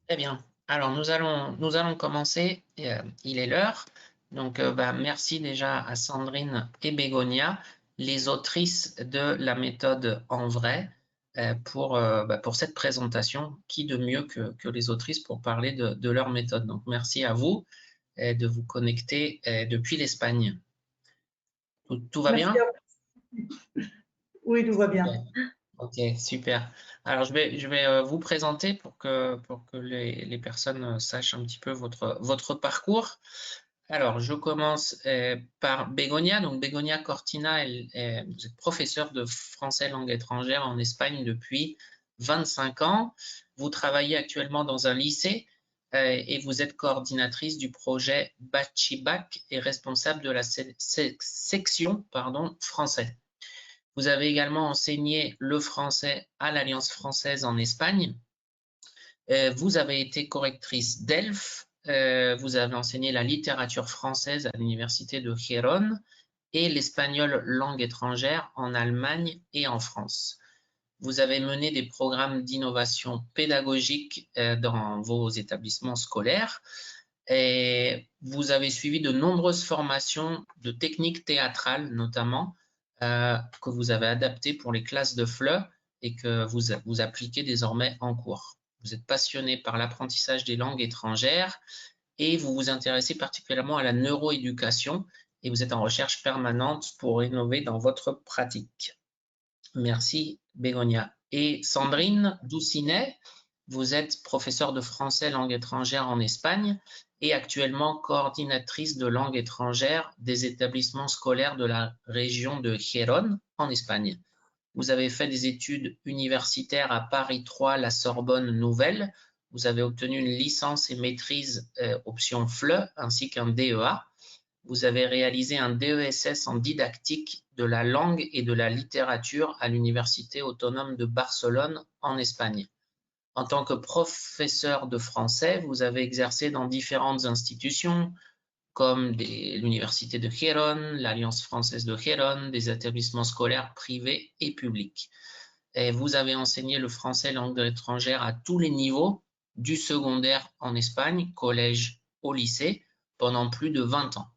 Très bien. Alors, nous allons commencer. Il est l'heure. Donc, merci déjà à Sandrine et Bégonia, les autrices de la méthode en vrai, pour cette présentation. Qui de mieux que les autrices pour parler de leur méthode? Donc, merci à vous de vous connecter depuis l'Espagne. Tout va Merci bien? à vous. Oui, tout va bien. Ok, super. Alors, je vais vous présenter pour que les personnes sachent un petit peu votre parcours. Alors, je commence par Begonia. Donc, Begonia Cortina, vous êtes professeure de français langue étrangère en Espagne depuis 25 ans. Vous travaillez actuellement dans un lycée et vous êtes coordinatrice du projet Bachibac et responsable de la section français. Vous avez également enseigné le français à l'Alliance française en Espagne. Vous avez été correctrice d'ELF. Vous avez enseigné la littérature française à l'université de Gijón et l'espagnol langue étrangère en Allemagne et en France. Vous avez mené des programmes d'innovation pédagogique dans vos établissements scolaires et vous avez suivi de nombreuses formations de techniques théâtrales notamment que vous avez adaptées pour les classes de FLE et que vous appliquez désormais en cours. Vous êtes passionné par l'apprentissage des langues étrangères et vous vous intéressez particulièrement à la neuroéducation et vous êtes en recherche permanente pour innover dans votre pratique. Merci Bégonia. Et Sandrine Doucinet, vous êtes professeure de français langue étrangère en Espagne et actuellement coordinatrice de langue étrangère des établissements scolaires de la région de Gijón en Espagne. Vous avez fait des études universitaires à Paris 3, la Sorbonne Nouvelle. Vous avez obtenu une licence et maîtrise option FLE ainsi qu'un DEA. Vous avez réalisé un DESS en didactique de la langue et de la littérature à l'Université autonome de Barcelone en Espagne. En tant que professeur de français, vous avez exercé dans différentes institutions comme l'Université de Gijón, l'Alliance française de Gijón, des établissements scolaires privés et publics. Et vous avez enseigné le français langue étrangère à tous les niveaux, du secondaire en Espagne, collège au lycée, pendant plus de 20 ans.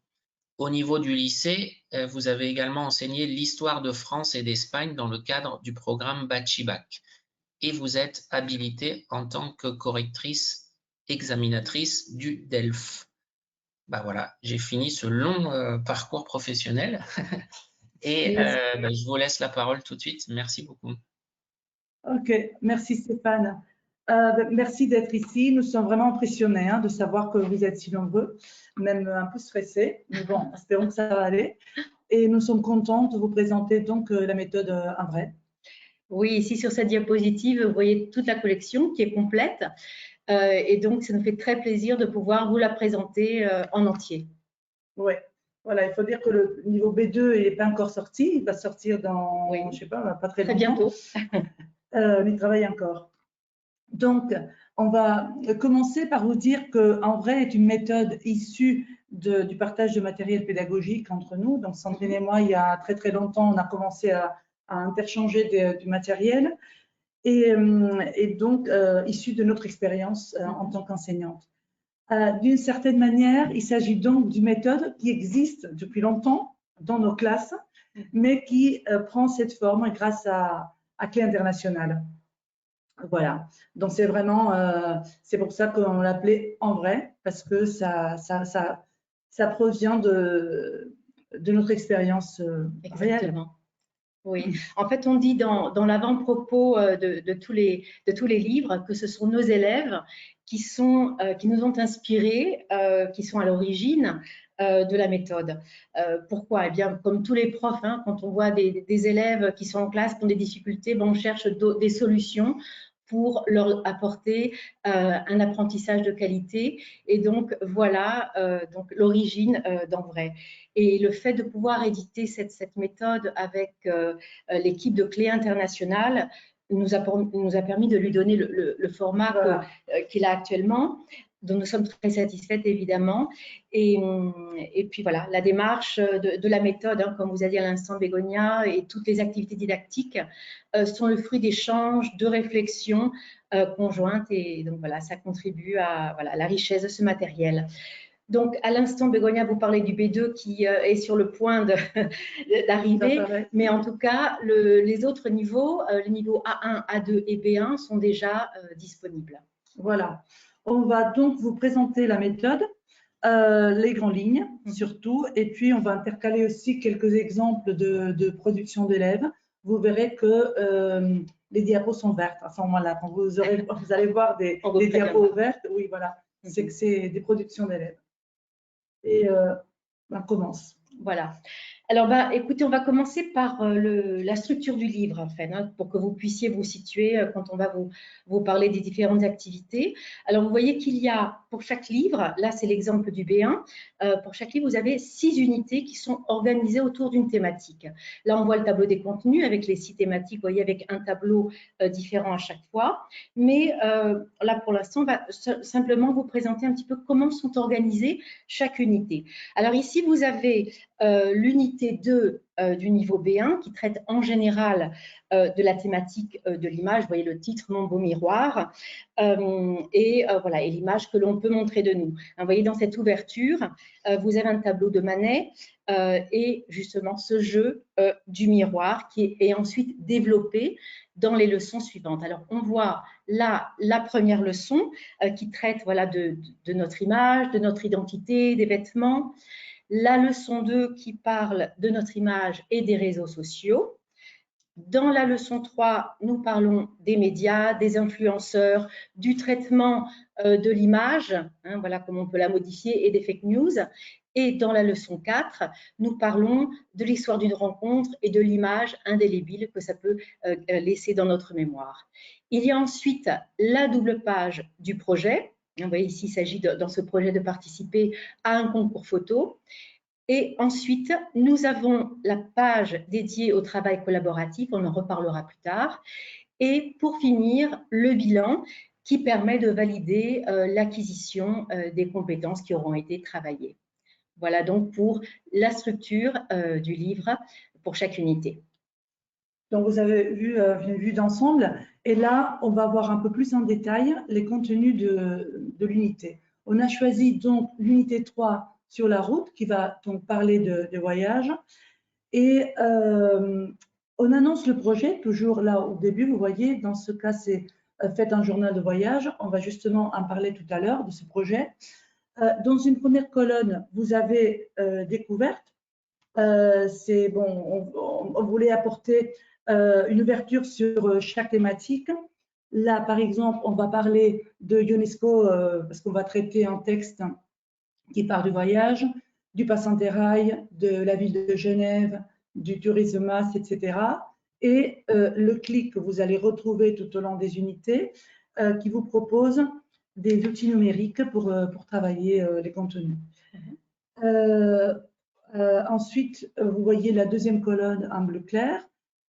Au niveau du lycée, vous avez également enseigné l'histoire de France et d'Espagne dans le cadre du programme Bachibac. Et vous êtes habilitée en tant que correctrice examinatrice du DELF. Ben voilà, j'ai fini ce long parcours professionnel et je vous laisse la parole tout de suite. Merci beaucoup. Ok, merci Stéphane. Merci d'être ici. Nous sommes vraiment impressionnés de savoir que vous êtes si nombreux, même un peu stressés, mais bon, espérons que ça va aller. Et nous sommes contents de vous présenter donc la méthode en vrai. Oui, ici sur cette diapositive, vous voyez toute la collection qui est complète. Et donc, ça nous fait très plaisir de pouvoir vous la présenter en entier. Oui, voilà, il faut dire que le niveau B2 il n'est pas encore sorti. Il va sortir dans, je sais pas très bientôt. On y travaille encore. Donc, on va commencer par vous dire qu'en vrai est une méthode issue du partage de matériel pédagogique entre nous. Donc, Sandrine et moi, il y a très très longtemps, on a commencé à interchanger du matériel et donc issu de notre expérience en tant qu'enseignante. D'une certaine manière, il s'agit donc d'une méthode qui existe depuis longtemps dans nos classes, mais qui prend cette forme grâce à Clé Internationale. Voilà, donc c'est vraiment, c'est pour ça qu'on l'appelait en vrai, parce que ça provient de notre expérience réelle. Oui, en fait, on dit dans l'avant-propos de tous les livres que ce sont nos élèves qui nous ont inspirés, qui sont à l'origine de la méthode. Pourquoi? Eh bien, comme tous les profs, quand on voit des élèves qui sont en classe, qui ont des difficultés, on cherche des solutions pour leur apporter un apprentissage de qualité. Et donc, voilà donc l'origine d'en vrai. Et le fait de pouvoir éditer cette méthode avec l'équipe de Clé Internationale nous a permis de lui donner le format qu'il a actuellement. dont nous sommes très satisfaites évidemment. Et puis voilà, la démarche de la méthode, hein, comme vous avez dit à l'instant Bégonia, et toutes les activités didactiques sont le fruit d'échanges, de réflexions conjointes, et donc voilà, ça contribue à voilà, la richesse de ce matériel. Donc, à l'instant, Bégonia, vous parlez du B2 qui est sur le point d'arriver, mais en tout cas, les autres niveaux, les niveaux A1, A2 et B1 sont déjà disponibles. Voilà. On va donc vous présenter la méthode, les grandes lignes surtout, et puis on va intercaler aussi quelques exemples de production d'élèves. Vous verrez que les diapos sont vertes à ce moment-là. Quand vous allez voir des diapos vertes, oui, voilà, c'est que c'est des productions d'élèves. Et on commence. Voilà. Alors, écoutez, on va commencer par la structure du livre, en fait, hein, pour que vous puissiez vous situer quand on va vous parler des différentes activités. Alors, vous voyez qu'il y a, pour chaque livre, là, c'est l'exemple du B1, pour chaque livre, vous avez 6 unités qui sont organisées autour d'une thématique. Là, on voit le tableau des contenus avec les 6 thématiques, vous voyez, avec un tableau différent à chaque fois. Mais là, pour l'instant, on va simplement vous présenter un petit peu comment sont organisées chaque unité. Alors, ici, vous avez l'unité 2 du niveau B1 qui traite en général de la thématique de l'image. Vous voyez le titre, Mon beau miroir, et voilà, et l'image que l'on peut montrer de nous. Vous voyez dans cette ouverture, vous avez un tableau de Manet et justement ce jeu du miroir qui est ensuite développé dans les leçons suivantes. Alors, on voit là la première leçon qui traite voilà, de notre image, de notre identité, des vêtements. La leçon 2 qui parle de notre image et des réseaux sociaux. Dans la leçon 3, nous parlons des médias, des influenceurs, du traitement de l'image, hein, voilà comment on peut la modifier, et des fake news. Et dans la leçon 4, nous parlons de l'histoire d'une rencontre et de l'image indélébile que ça peut laisser dans notre mémoire. Il y a ensuite la double page du projet. Vous voyez ici, il s'agit dans ce projet de participer à un concours photo. Et ensuite, nous avons la page dédiée au travail collaboratif, on en reparlera plus tard. Et pour finir, le bilan qui permet de valider l'acquisition des compétences qui auront été travaillées. Voilà donc pour la structure du livre pour chaque unité. Donc, vous avez vu une vue d'ensemble. Et là, on va voir un peu plus en détail les contenus de l'unité. On a choisi donc l'unité 3 sur la route qui va donc parler de voyage. Et on annonce le projet, toujours là au début, vous voyez, dans ce cas, c'est faites un journal de voyage. On va justement en parler tout à l'heure de ce projet. Dans une première colonne, vous avez découverte. C'est bon, on voulait apporter une ouverture sur chaque thématique. Là, par exemple, on va parler de UNESCO parce qu'on va traiter un texte qui part du voyage, du Passanterrail, de la ville de Genève, du tourisme masse, etc. Et le clic que vous allez retrouver tout au long des unités qui vous propose des outils numériques pour travailler les contenus. Ensuite, vous voyez la deuxième colonne en bleu clair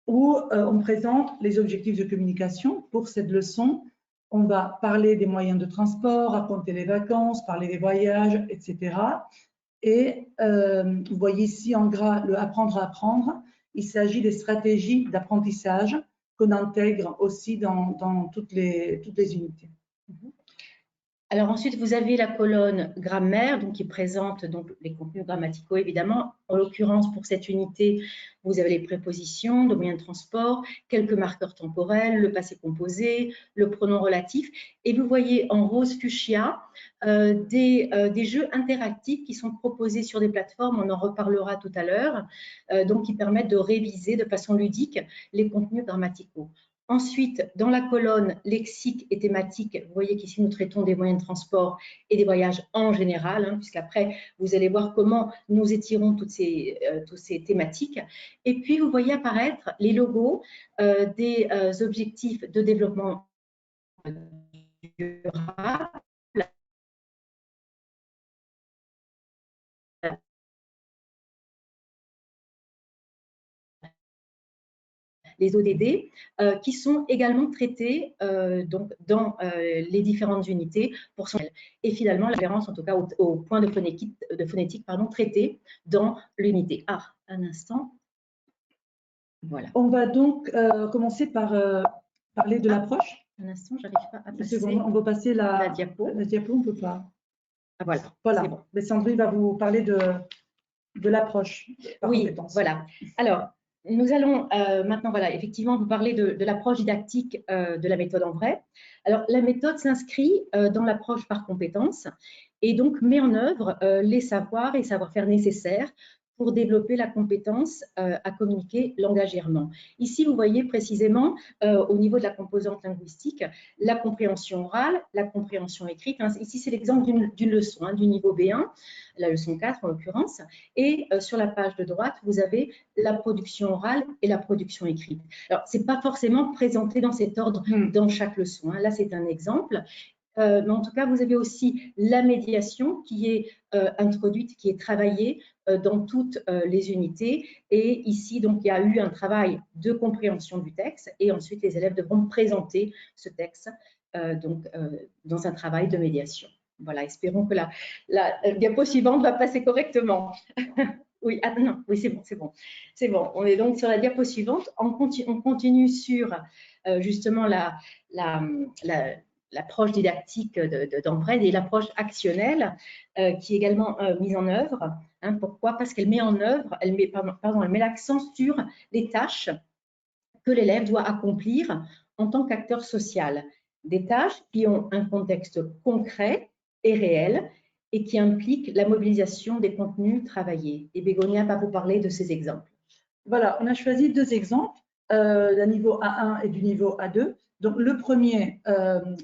où on présente les objectifs de communication pour cette leçon. On va parler des moyens de transport, raconter les vacances, parler des voyages, etc. Et vous voyez ici en gras le apprendre à apprendre. Il s'agit des stratégies d'apprentissage qu'on intègre aussi dans toutes les unités. Alors ensuite, vous avez la colonne grammaire, donc qui présente donc les contenus grammaticaux évidemment. En l'occurrence, pour cette unité, vous avez les prépositions, le moyen de transport, quelques marqueurs temporels, le passé composé, le pronom relatif. Et vous voyez en rose fuchsia des jeux interactifs qui sont proposés sur des plateformes, on en reparlera tout à l'heure, donc qui permettent de réviser de façon ludique les contenus grammaticaux. Ensuite, dans la colonne lexique et thématique, vous voyez qu'ici, nous traitons des moyens de transport et des voyages en général, hein, puisqu'après, vous allez voir comment nous étirons toutes ces thématiques. Et puis, vous voyez apparaître les logos des objectifs de développement durable. les ODD, qui sont également traités donc dans les différentes unités pour son. Et finalement, la référence, en tout cas, au point de phonétique pardon, traité dans l'unité. Ah, un instant. Voilà. On va donc commencer par parler de l'approche. Un instant, j'arrive pas à passer. On va passer la diapo. La diapo, on ne peut pas. Ah, voilà. Voilà. C'est bon. Mais Sandrine va vous parler de l'approche par compétence. Voilà. Alors, nous allons maintenant, voilà, effectivement, vous parler de l'approche didactique de la méthode en vrai. Alors, la méthode s'inscrit dans l'approche par compétence et donc met en œuvre les savoirs et savoir-faire nécessaires pour développer la compétence à communiquer langagièrement. Ici, vous voyez précisément au niveau de la composante linguistique, la compréhension orale, la compréhension écrite. Ici, c'est l'exemple d'une leçon, du niveau B1, la leçon 4 en l'occurrence. Et sur la page de droite, vous avez la production orale et la production écrite. Alors, ce n'est pas forcément présenté dans cet ordre dans chaque leçon. Là, c'est un exemple. Mais en tout cas, vous avez aussi la médiation qui est introduite, qui est travaillée dans toutes les unités. Et ici, donc, il y a eu un travail de compréhension du texte et ensuite, les élèves devront présenter ce texte dans un travail de médiation. Voilà, espérons que la diapo suivante va passer correctement. Oui, ah non, oui, c'est bon, c'est bon. C'est bon, on est donc sur la diapo suivante. On continue sur justement l'approche didactique d'Andred et l'approche actionnelle qui est également mise en œuvre. Pourquoi? Parce qu'elle met en œuvre, elle met l'accent sur les tâches que l'élève doit accomplir en tant qu'acteur social. Des tâches qui ont un contexte concret et réel et qui impliquent la mobilisation des contenus travaillés. Et Bégonia va vous parler de ces exemples. Voilà, on a choisi deux exemples, d'un niveau A1 et du niveau A2. Donc, le premier,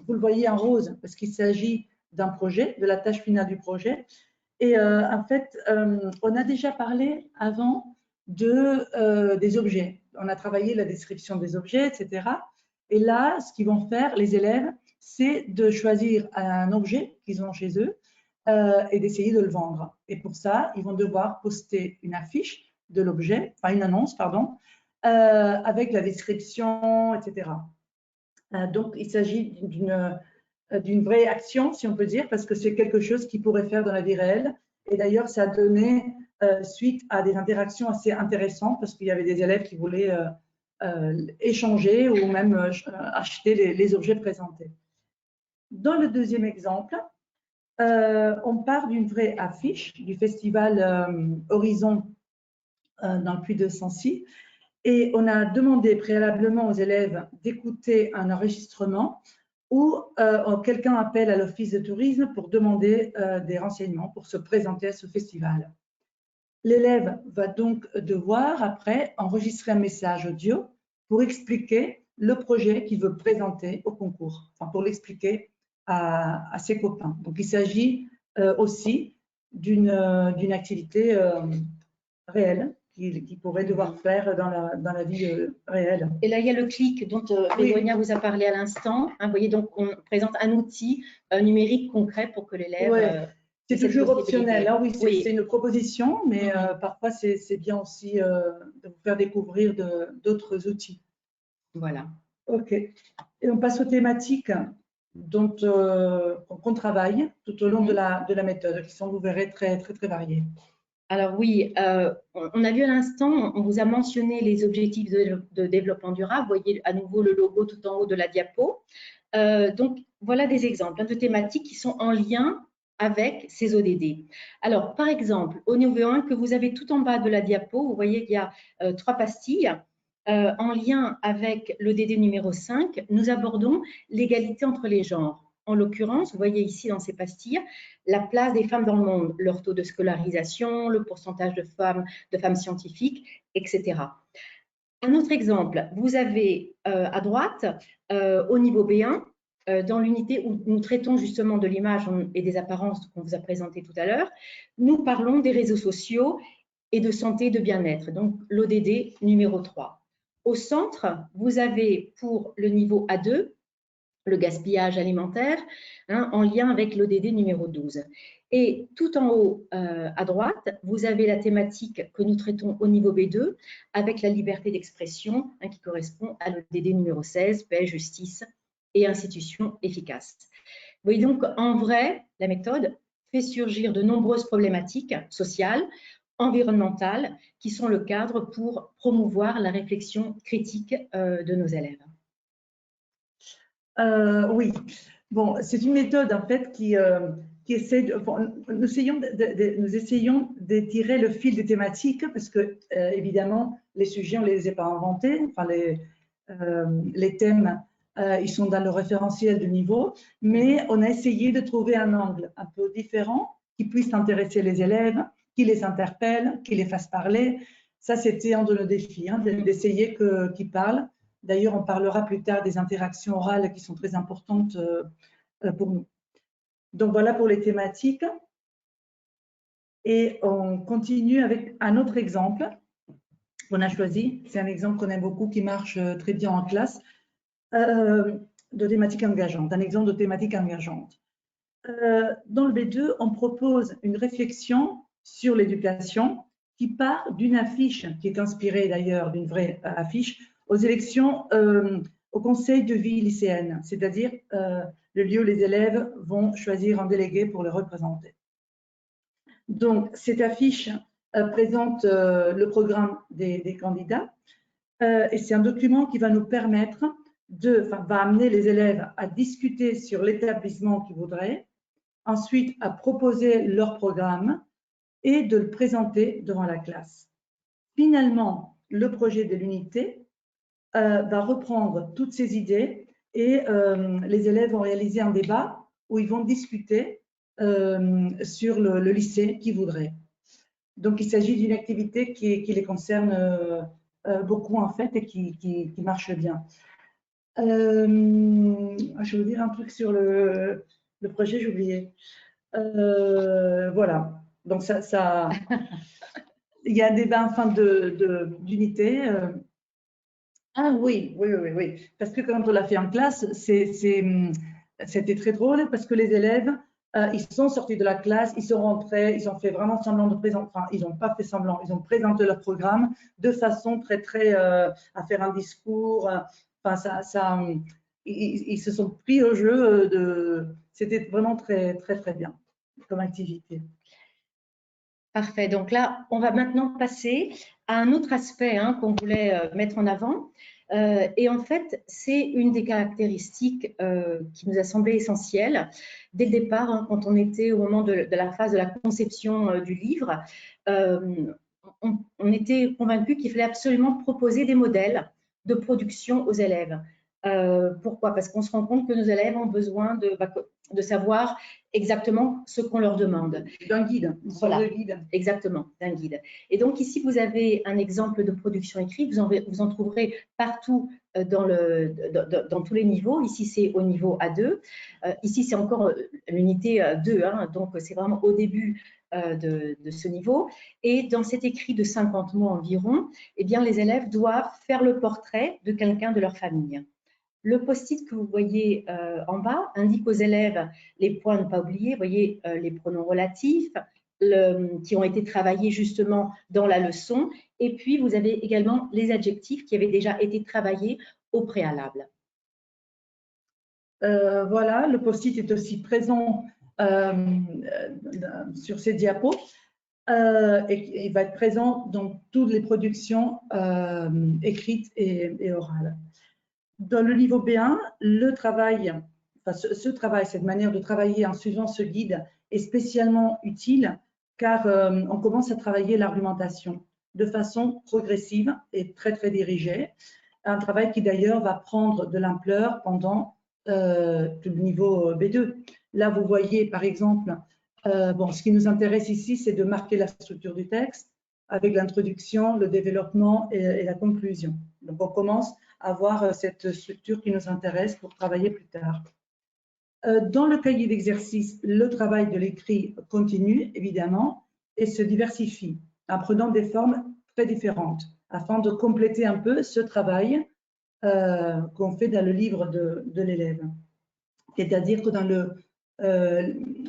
vous le voyez en rose parce qu'il s'agit d'un projet, de la tâche finale du projet. Et en fait, on a déjà parlé avant des objets. On a travaillé la description des objets, etc. Et là, ce qu'ils vont faire, les élèves, c'est de choisir un objet qu'ils ont chez eux et d'essayer de le vendre. Et pour ça, ils vont devoir poster une affiche de l'objet, enfin une annonce, pardon, avec la description, etc. Donc, il s'agit d'une vraie action, si on peut dire, parce que c'est quelque chose qu'ils pourraient faire dans la vie réelle. Et d'ailleurs, ça a donné suite à des interactions assez intéressantes, parce qu'il y avait des élèves qui voulaient échanger ou même acheter les objets présentés. Dans le deuxième exemple, on part d'une vraie affiche du festival Horizon dans le Puy-de-Sancy. Et on a demandé préalablement aux élèves d'écouter un enregistrement où quelqu'un appelle à l'office de tourisme pour demander des renseignements pour se présenter à ce festival. L'élève va donc devoir après enregistrer un message audio pour expliquer le projet qu'il veut présenter au concours, enfin pour l'expliquer à ses copains. Donc il s'agit aussi d'une activité réelle qu'il pourrait devoir faire dans la vie réelle. Et là, il y a le clic dont Bégonia vous a parlé à l'instant. Vous voyez, donc on présente un outil numérique concret pour que l'élève… c'est toujours optionnel. Là, oui, c'est une proposition, mais parfois, c'est bien aussi de vous faire découvrir d'autres outils. Voilà. OK. Et on passe aux thématiques qu'on travaille tout au long de la méthode, qui sont, vous verrez, très, très, très variées. Alors oui, on a vu à l'instant, on vous a mentionné les objectifs de développement durable. Vous voyez à nouveau le logo tout en haut de la diapo. Donc, voilà des exemples de thématiques qui sont en lien avec ces ODD. Alors, par exemple, au niveau 1 que vous avez tout en bas de la diapo, vous voyez qu'il y a 3 pastilles. En lien avec l'ODD numéro 5, nous abordons l'égalité entre les genres. En l'occurrence, vous voyez ici dans ces pastilles, la place des femmes dans le monde, leur taux de scolarisation, le pourcentage de femmes scientifiques, etc. Un autre exemple, vous avez à droite, au niveau B1, dans l'unité où nous traitons justement de l'image et des apparences qu'on vous a présentées tout à l'heure, nous parlons des réseaux sociaux et de santé et de bien-être, donc l'ODD numéro 3. Au centre, vous avez pour le niveau A2, le gaspillage alimentaire, en lien avec l'ODD numéro 12. Et tout en haut à droite, vous avez la thématique que nous traitons au niveau B2 avec la liberté d'expression qui correspond à l'ODD numéro 16, paix, justice et institutions efficaces. Vous voyez donc, en vrai, la méthode fait surgir de nombreuses problématiques sociales, environnementales, qui sont le cadre pour promouvoir la réflexion critique de nos élèves. Oui, bon, c'est une méthode en fait qui essaie de, bon, nous essayons d'étirer le fil des thématiques parce que évidemment les sujets on les a pas inventés, enfin les thèmes ils sont dans le référentiel du niveau, mais on a essayé de trouver un angle un peu différent qui puisse intéresser les élèves, qui les interpelle, qui les fasse parler. Ça c'était un de nos défis, hein, d'essayer qu'ils parlent. D'ailleurs, on parlera plus tard des interactions orales qui sont très importantes pour nous. Donc voilà pour les thématiques. Et on continue avec un autre exemple qu'on a choisi. C'est un exemple qu'on aime beaucoup, qui marche très bien en classe, de thématique engageante, un exemple de thématique engageante. Dans le B2, on propose une réflexion sur l'éducation qui part d'une affiche, qui est inspirée d'ailleurs d'une vraie affiche, aux élections au conseil de vie lycéenne, c'est-à-dire le lieu où les élèves vont choisir un délégué pour les représenter. Donc, cette affiche présente le programme des candidats et c'est un document qui va nous permettre va amener les élèves à discuter sur l'établissement qu'ils voudraient, ensuite à proposer leur programme et de le présenter devant la classe. Finalement, le projet de l'unité va reprendre toutes ces idées et les élèves vont réaliser un débat où ils vont discuter sur le lycée qu'ils voudraient. Donc, il s'agit d'une activité qui les concerne beaucoup en fait et qui marche bien. Je vais vous dire un truc sur le projet, j'ai oublié. Voilà. Donc, il y a un débat en fin d'unité. Ah oui. Parce que quand on l'a fait en classe, c'était très drôle parce que les élèves, ils sont sortis de la classe, ils sont rentrés, ils ont fait vraiment semblant de présenter, enfin, ils n'ont pas fait semblant, ils ont présenté leur programme de façon très, à faire un discours. Enfin, ils se sont pris au jeu c'était vraiment très bien comme activité. Parfait. Donc là, on va maintenant passer à un autre aspect qu'on voulait mettre en avant. Et en fait, c'est une des caractéristiques qui nous a semblé essentielle dès le départ, quand on était au moment de la phase de la conception du livre. On était convaincus qu'il fallait absolument proposer des modèles de production aux élèves. Pourquoi? Parce qu'on se rend compte que nos élèves ont besoin de savoir exactement ce qu'on leur demande. D'un guide, voilà, guide. Exactement, d'un guide. Et donc ici, vous avez un exemple de production écrite, vous en trouverez partout dans tous les niveaux. Ici, c'est au niveau A2. Ici, c'est encore l'unité 2, donc c'est vraiment au début de ce niveau. Et dans cet écrit de 50 mots environ, eh bien, les élèves doivent faire le portrait de quelqu'un de leur famille. Le post-it que vous voyez en bas indique aux élèves les points à ne pas oublier. Vous voyez les pronoms relatifs qui ont été travaillés justement dans la leçon. Et puis, vous avez également les adjectifs qui avaient déjà été travaillés au préalable. Voilà, le post-it est aussi présent sur ces diapos et il va être présent dans toutes les productions écrites et orales. Dans le niveau B1, le travail, cette manière de travailler en suivant ce guide est spécialement utile car on commence à travailler l'argumentation de façon progressive et très dirigée. Un travail qui d'ailleurs va prendre de l'ampleur pendant tout le niveau B2. Là, vous voyez par exemple, ce qui nous intéresse ici, c'est de marquer la structure du texte avec l'introduction, le développement et la conclusion. Donc, on commence à avoir cette structure qui nous intéresse pour travailler plus tard. Dans le cahier d'exercice, le travail de l'écrit continue, évidemment, et se diversifie en prenant des formes très différentes afin de compléter un peu ce travail qu'on fait dans le livre de l'élève. C'est-à-dire que dans le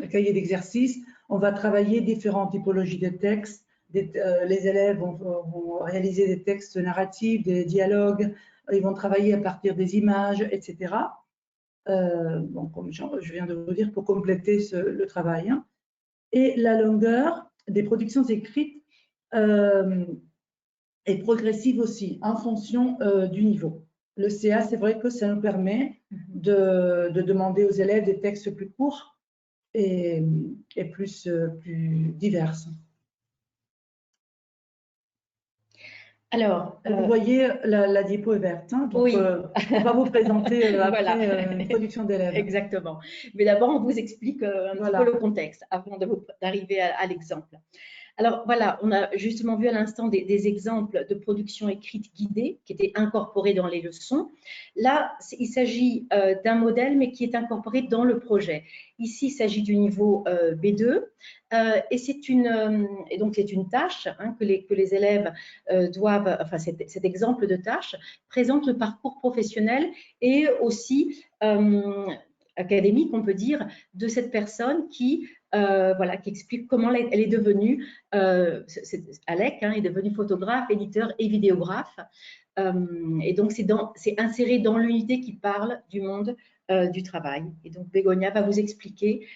cahier d'exercice, on va travailler différentes typologies de textes. Les élèves vont réaliser des textes narratifs, des dialogues, ils vont travailler à partir des images, etc. Bon, comme je viens de vous dire, pour compléter le travail. Hein. Et la longueur des productions écrites est progressive aussi, en fonction du niveau. Le CA, c'est vrai que ça nous permet de demander aux élèves des textes plus courts et plus divers. Alors, vous voyez, la diapo est verte, hein, donc oui. On va vous présenter après Voilà. une production d'élèves. Exactement. Mais d'abord, on vous explique un Voilà. petit peu le contexte avant d'arriver à l'exemple. Alors voilà, on a justement vu à l'instant des exemples de production écrite guidée qui étaient incorporés dans les leçons. Là, il s'agit d'un modèle, mais qui est incorporé dans le projet. Ici, il s'agit du niveau B2, et c'est une tâche hein, que les élèves doivent, enfin cet exemple de tâche présente le parcours professionnel et aussi académique, on peut dire, de cette personne qui explique comment elle est devenue, Alec hein, est devenue photographe, éditeur et vidéographe. Et donc, c'est inséré dans l'unité qui parle du monde du travail. Et donc, Bégonia va vous expliquer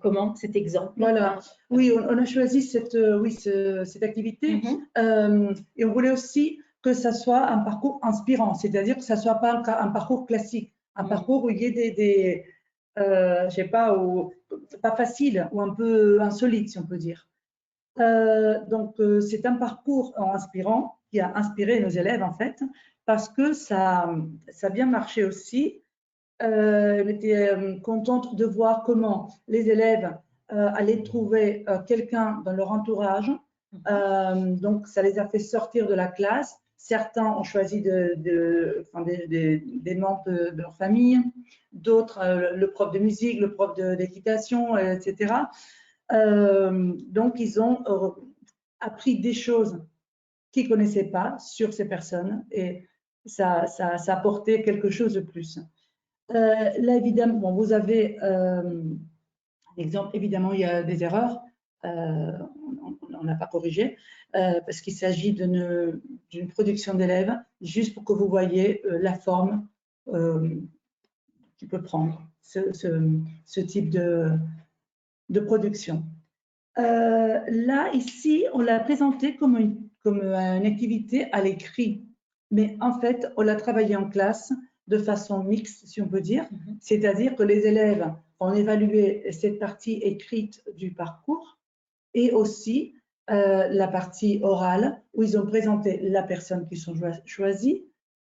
comment cet exemple. Voilà. Oui, on a choisi cette activité et on voulait aussi que ça soit un parcours inspirant, c'est-à-dire que ça ne soit pas un parcours classique, un parcours où il y ait je sais pas, pas facile ou un peu insolite, si on peut dire. Donc, c'est un parcours inspirant qui a inspiré nos élèves, en fait, parce que ça a bien marché aussi. On était contente de voir comment les élèves allaient trouver quelqu'un dans leur entourage. Donc, ça les a fait sortir de la classe. Certains ont choisi des membres de leur famille, d'autres le prof de musique, le prof d'équitation, etc. Donc, ils ont appris des choses qu'ils ne connaissaient pas sur ces personnes et ça a apporté quelque chose de plus. Là, évidemment, bon, vous avez l'exemple, évidemment, il y a des erreurs, on n'a pas corrigé, parce qu'il s'agit d'une production d'élèves, juste pour que vous voyez la forme qui peut prendre ce type de production. Là, ici, on l'a présenté comme une activité à l'écrit, mais en fait, on l'a travaillé en classe de façon mixte, si on peut dire, c'est-à-dire que les élèves ont évalué cette partie écrite du parcours et aussi la partie orale, où ils ont présenté la personne qu'ils ont choisie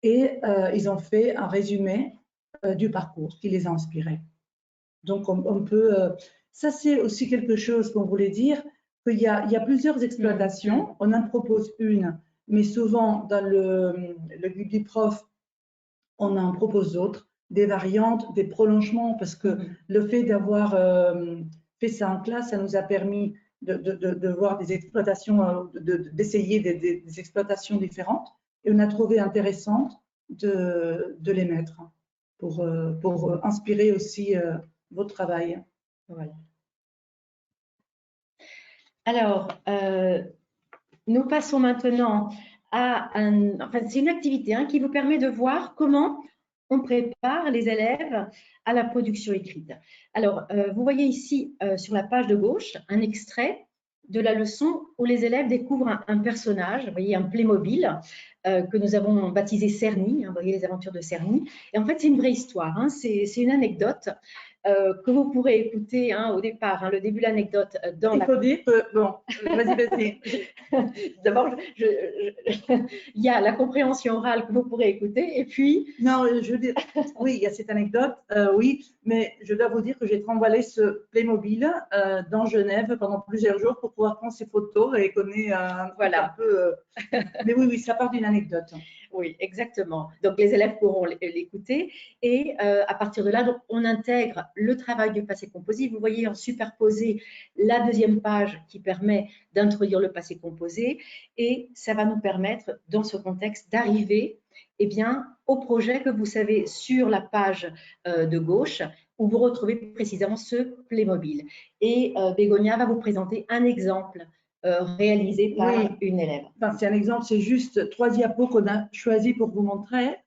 et ils ont fait un résumé du parcours qui les a inspirés. Donc, on peut... ça, c'est aussi quelque chose qu'on voulait dire, qu'il y a plusieurs exploitations. On en propose une, mais souvent, dans le guide du prof, on en propose d'autres, des variantes, des prolongements, parce que le fait d'avoir fait ça en classe, ça nous a permis de voir des exploitations, d'essayer des exploitations différentes. Et on a trouvé intéressant de les mettre pour inspirer aussi votre travail. Voilà. Alors, nous passons maintenant à c'est une activité qui vous permet de voir comment on prépare les élèves à la production écrite. Alors, vous voyez ici sur la page de gauche un extrait de la leçon où les élèves découvrent un personnage, vous voyez un Playmobil que nous avons baptisé Cerny, vous voyez les aventures de Cerny. Et en fait, c'est une vraie histoire, c'est une anecdote que vous pourrez écouter au départ, le début de l'anecdote. Il faut dire que, bon, vas-y. D'abord, il y a la compréhension orale que vous pourrez écouter, et puis… Non, je veux dire, oui, il y a cette anecdote, oui, mais je dois vous dire que j'ai trimballé ce Playmobil dans Genève pendant plusieurs jours pour pouvoir prendre ces photos et qu'on ait un peu… Mais oui, ça part d'une anecdote. Oui, exactement. Donc, les élèves pourront l'écouter et à partir de là, donc, on intègre le travail du passé composé. Vous voyez en superposé la deuxième page qui permet d'introduire le passé composé et ça va nous permettre, dans ce contexte, d'arriver au projet que vous savez sur la page de gauche où vous retrouvez précisément ce Playmobil. Et Bégonia va vous présenter un exemple réalisé par une élève. Enfin, c'est un exemple, c'est juste 3 diapos qu'on a choisi pour vous montrer.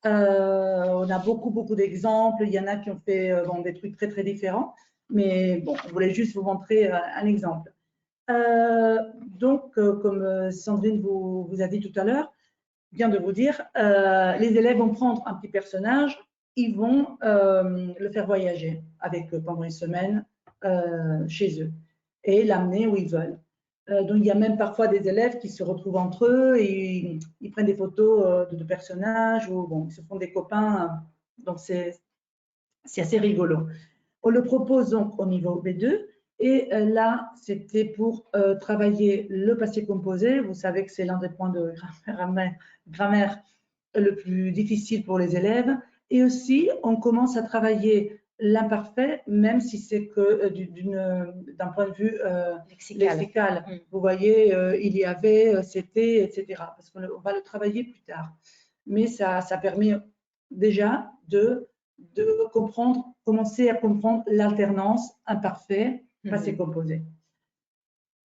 On a beaucoup d'exemples. Il y en a qui ont fait des trucs très différents. Mais bon, on voulait juste vous montrer un exemple. Donc, comme Sandrine vous a dit tout à l'heure, vient de vous dire, les élèves vont prendre un petit personnage, ils vont le faire voyager avec eux pendant une semaine chez eux et l'amener où ils veulent. Donc, il y a même parfois des élèves qui se retrouvent entre eux et ils prennent des photos de personnages ou bon, ils se font des copains. Donc, c'est assez rigolo. On le propose donc au niveau B2 et là, c'était pour travailler le passé composé. Vous savez que c'est l'un des points de grammaire le plus difficile pour les élèves. Et aussi, on commence à travailler l'imparfait, même si c'est que d'un point de vue lexical. Vous voyez, il y avait, c'était, etc. Parce qu'on va le travailler plus tard. Mais ça permet déjà de comprendre, commencer à comprendre l'alternance imparfait, passé composé.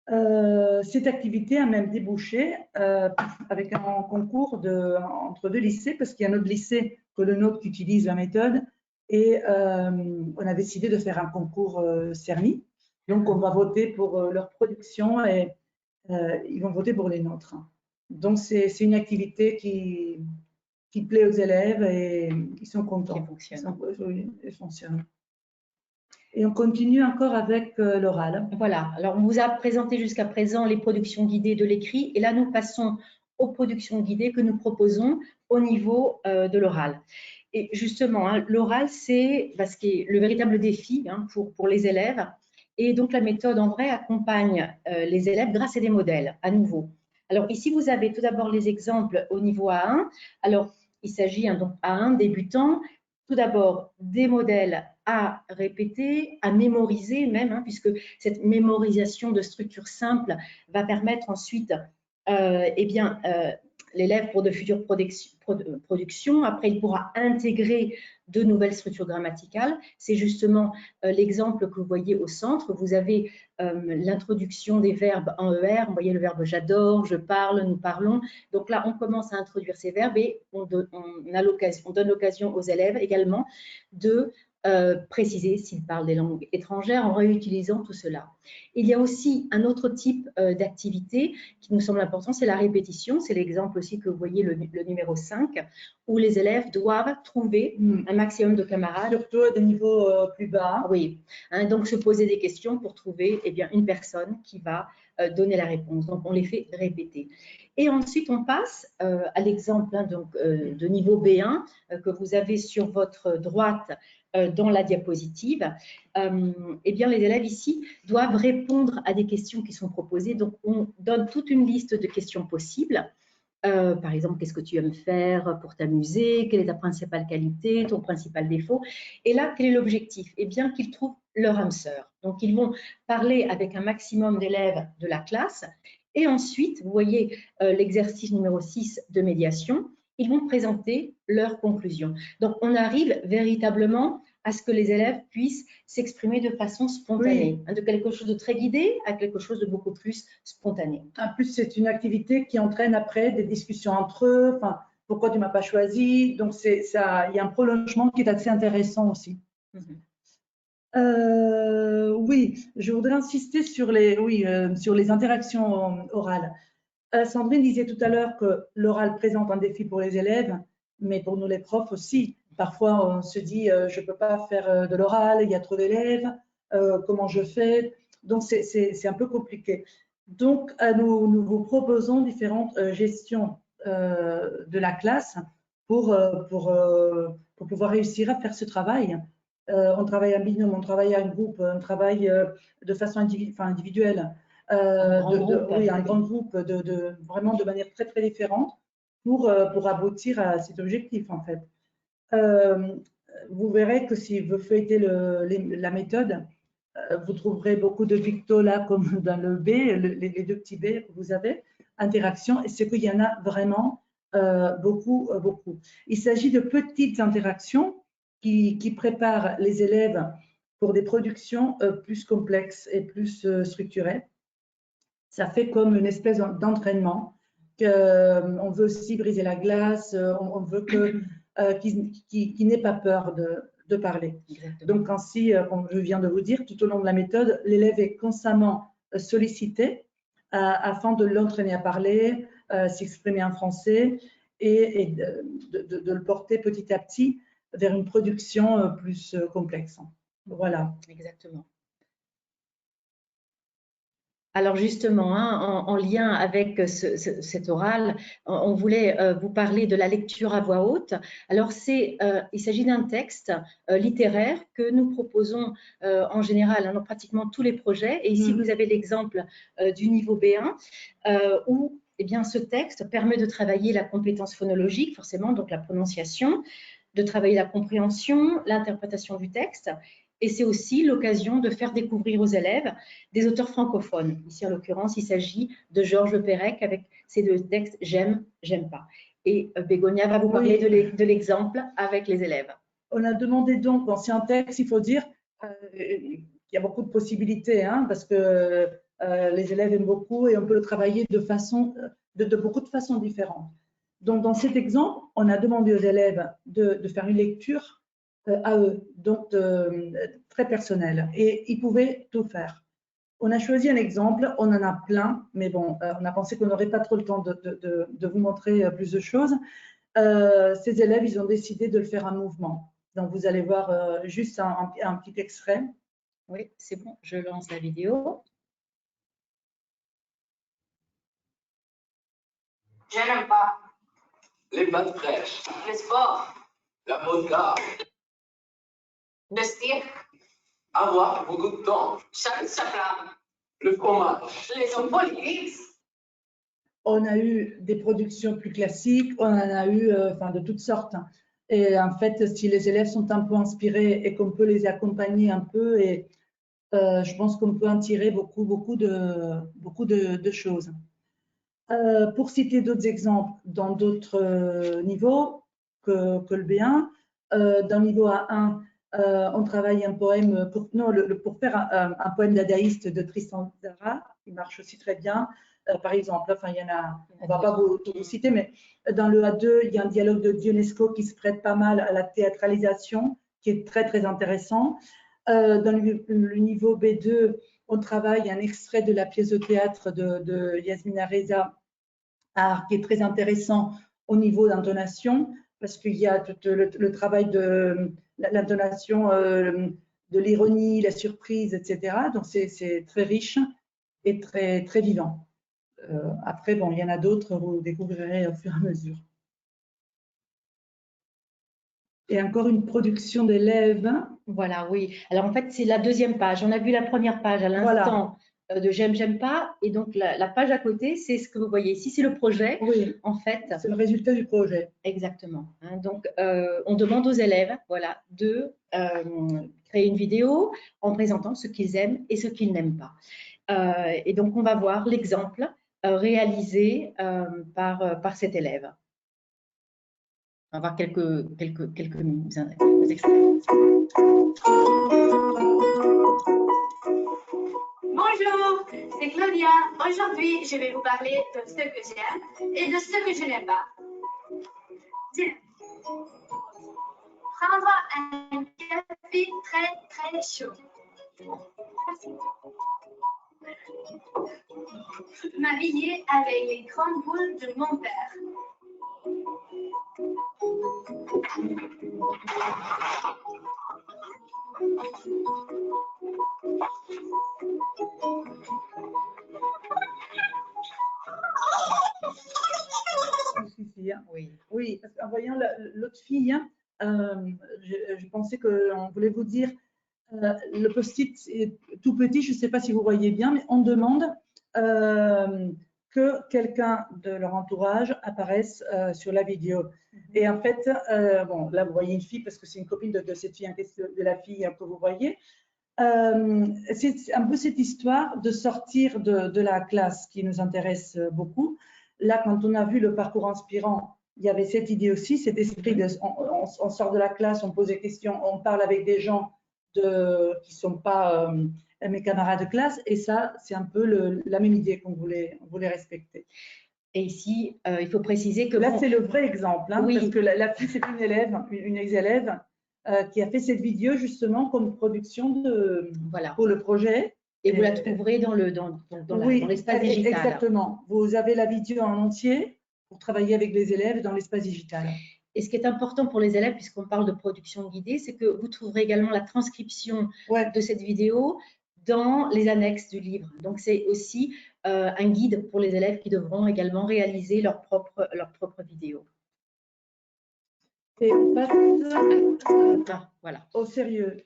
Cette activité a même débouché avec un concours entre 2 lycées, parce qu'il y a un autre lycée que le nôtre qui utilise la méthode, et on a décidé de faire un concours Cerny. Donc, on va voter pour leur production et ils vont voter pour les nôtres. Donc, c'est une activité qui plaît aux élèves et ils sont contents. Ils fonctionnent. Et on continue encore avec l'oral. Voilà, alors on vous a présenté jusqu'à présent les productions guidées de l'écrit et là nous passons aux productions guidées que nous proposons au niveau de l'oral. Et justement, hein, l'oral, c'est ce qui est le véritable défi pour les élèves. Et donc la méthode en vrai accompagne les élèves grâce à des modèles, à nouveau. Alors ici, vous avez tout d'abord les exemples au niveau A1. Alors, il s'agit donc A1 débutant. Tout d'abord, des modèles à répéter, à mémoriser même, puisque cette mémorisation de structures simples va permettre ensuite l'élève pour de futures productions. Après, il pourra intégrer de nouvelles structures grammaticales. C'est justement l'exemple que vous voyez au centre. Vous avez l'introduction des verbes en ER. Vous voyez le verbe j'adore, je parle, nous parlons. Donc là, on commence à introduire ces verbes et on donne l'occasion aux élèves également de préciser s'ils parlent des langues étrangères en réutilisant tout cela. Il y a aussi un autre type d'activité qui nous semble important, c'est la répétition. C'est l'exemple aussi que vous voyez, le numéro 5, où les élèves doivent trouver un maximum de camarades. Surtout à des niveaux plus bas. Oui, donc se poser des questions pour trouver une personne qui va donner la réponse. Donc, on les fait répéter. Et ensuite, on passe à l'exemple de niveau B1 que vous avez sur votre droite dans la diapositive. Les élèves ici doivent répondre à des questions qui sont proposées. Donc, on donne toute une liste de questions possibles. Par exemple, qu'est-ce que tu aimes faire pour t'amuser? Quelle est ta principale qualité, ton principal défaut? Et là, quel est l'objectif? Eh bien, qu'ils trouvent leur âme sœur. Donc, ils vont parler avec un maximum d'élèves de la classe. Et ensuite, vous voyez l'exercice numéro 6 de médiation. Ils vont présenter leurs conclusions. Donc, on arrive véritablement à ce que les élèves puissent s'exprimer de façon spontanée, de quelque chose de très guidé à quelque chose de beaucoup plus spontané. En plus, c'est une activité qui entraîne après des discussions entre eux. Enfin, pourquoi tu ne m'as pas choisi? Donc, il y a un prolongement qui est assez intéressant aussi. Oui, je voudrais insister sur les interactions orales. Sandrine disait tout à l'heure que l'oral présente un défi pour les élèves, mais pour nous les profs aussi. Parfois, on se dit, je ne peux pas faire de l'oral, il y a trop d'élèves, comment je fais? Donc, c'est un peu compliqué. Donc, nous vous proposons différentes gestions de la classe pour pouvoir réussir à faire ce travail. On travaille en binôme, on travaille en groupe, on travaille de façon individuelle. Un grand groupe, vraiment de manière très, très différente pour aboutir à cet objectif, en fait. Vous verrez que si vous feuilletez la méthode, vous trouverez beaucoup de pictos là, comme dans le B, les 2 petits B que vous avez, interaction, et c'est qu'il y en a vraiment beaucoup. Il s'agit de petites interactions qui prépare les élèves pour des productions plus complexes et plus structurées. Ça fait comme une espèce d'entraînement. On veut aussi briser la glace, on veut qu'il n'ait pas peur de parler. Exactement. Donc, ainsi, comme je viens de vous dire, tout au long de la méthode, l'élève est constamment sollicité afin de l'entraîner à parler, s'exprimer en français et de le porter petit à petit vers une production plus complexe. Voilà. Exactement. Alors justement, hein, en lien avec cet oral, on voulait vous parler de la lecture à voix haute. Alors il s'agit d'un texte littéraire que nous proposons en général dans pratiquement tous les projets. Et ici, vous avez l'exemple du niveau B1 où eh bien, ce texte permet de travailler la compétence phonologique, forcément, donc la prononciation, de travailler la compréhension, l'interprétation du texte. Et c'est aussi l'occasion de faire découvrir aux élèves des auteurs francophones. Ici, en l'occurrence, il s'agit de Georges Perec avec ses deux textes « J'aime, j'aime pas ». Et Bégonia va vous parler de l'exemple avec les élèves. On a demandé donc, c'est un texte, il faut dire, il y a beaucoup de possibilités, hein, parce que les élèves aiment beaucoup et on peut le travailler de beaucoup de façons différentes. Donc, dans cet exemple, on a demandé aux élèves de faire une lecture à eux, donc très personnel, et ils pouvaient tout faire. On a choisi un exemple, on en a plein, mais bon, on a pensé qu'on n'aurait pas trop le temps de vous montrer plus de choses. Ces élèves, ils ont décidé de le faire en mouvement. Donc, vous allez voir juste un petit extrait. Oui, c'est bon, je lance la vidéo. Je n'aime pas les pâtes fraîches, le sport, la vodka, le cirque, avoir beaucoup de temps, chaque chapeau, le fromage, les hommes politiques. On a eu des productions plus classiques, on en a eu de toutes sortes. Et en fait, si les élèves sont un peu inspirés et qu'on peut les accompagner un peu, et je pense qu'on peut en tirer beaucoup de choses. Pour citer d'autres exemples dans d'autres niveaux que le B1, dans le niveau A1, on travaille un poème pour faire un poème dadaïste de Tristan Tzara, qui marche aussi très bien. Par exemple, enfin, il y en a, on ne va pas vous citer, mais dans le A2, il y a un dialogue de Dionesco qui se prête pas mal à la théâtralisation, qui est très intéressant. Dans le niveau B2, on travaille un extrait de la pièce de théâtre de Yasmina Reza, qui est très intéressant au niveau d'intonation, parce qu'il y a tout le travail de l'intonation, de l'ironie, la surprise, etc. Donc, c'est très riche et très vivant. Après, bon, il y en a d'autres, vous découvrirez au fur et à mesure. Et encore une production d'élèves. Voilà, oui. Alors, en fait, c'est la deuxième page. On a vu la première page à l'instant. Voilà. De j'aime, j'aime pas. Et donc, la page à côté, c'est ce que vous voyez ici, c'est le projet. Oui, en fait. C'est le résultat du projet. Exactement. Hein, donc, on demande aux élèves voilà, de créer une vidéo en présentant ce qu'ils aiment et ce qu'ils n'aiment pas. Et donc, on va voir l'exemple réalisé par cet élève. On va voir quelques extraits. Bonjour, c'est Claudia. Aujourd'hui, je vais vous parler de ce que j'aime et de ce que je n'aime pas. Tiens, prendre un café très chaud. M'habiller avec les grandes boules de mon père. Oui, parce qu'en voyant l'autre fille, je pensais qu'on voulait vous dire, le post-it est tout petit, je ne sais pas si vous voyez bien, mais on demande que quelqu'un de leur entourage apparaisse sur la vidéo. Et en fait, bon, là vous voyez une fille parce que c'est une copine de cette fille, de la fille que vous voyez. C'est un peu cette histoire de sortir de la classe qui nous intéresse beaucoup. Là, quand on a vu le parcours inspirant il y avait cette idée aussi, cet esprit de, on sort de la classe, on pose des questions, on parle avec des gens qui ne sont pas mes camarades de classe, et ça, c'est un peu la même idée qu'on voulait respecter. Et ici, il faut préciser que… Là, c'est le vrai exemple, hein, oui. parce que la fille, c'est une ex-élève qui a fait cette vidéo justement comme production Voilà. pour le projet. Et vous la trouverez dans l'espace digital. Exactement. Vous avez la vidéo en entier pour travailler avec les élèves dans l'espace digital. Et ce qui est important pour les élèves, puisqu'on parle de production guidée, c'est que vous trouverez également la transcription de cette vidéo dans les annexes du livre. Donc, c'est aussi un guide pour les élèves qui devront également réaliser leur propre vidéo. Et on passe voilà. au sérieux.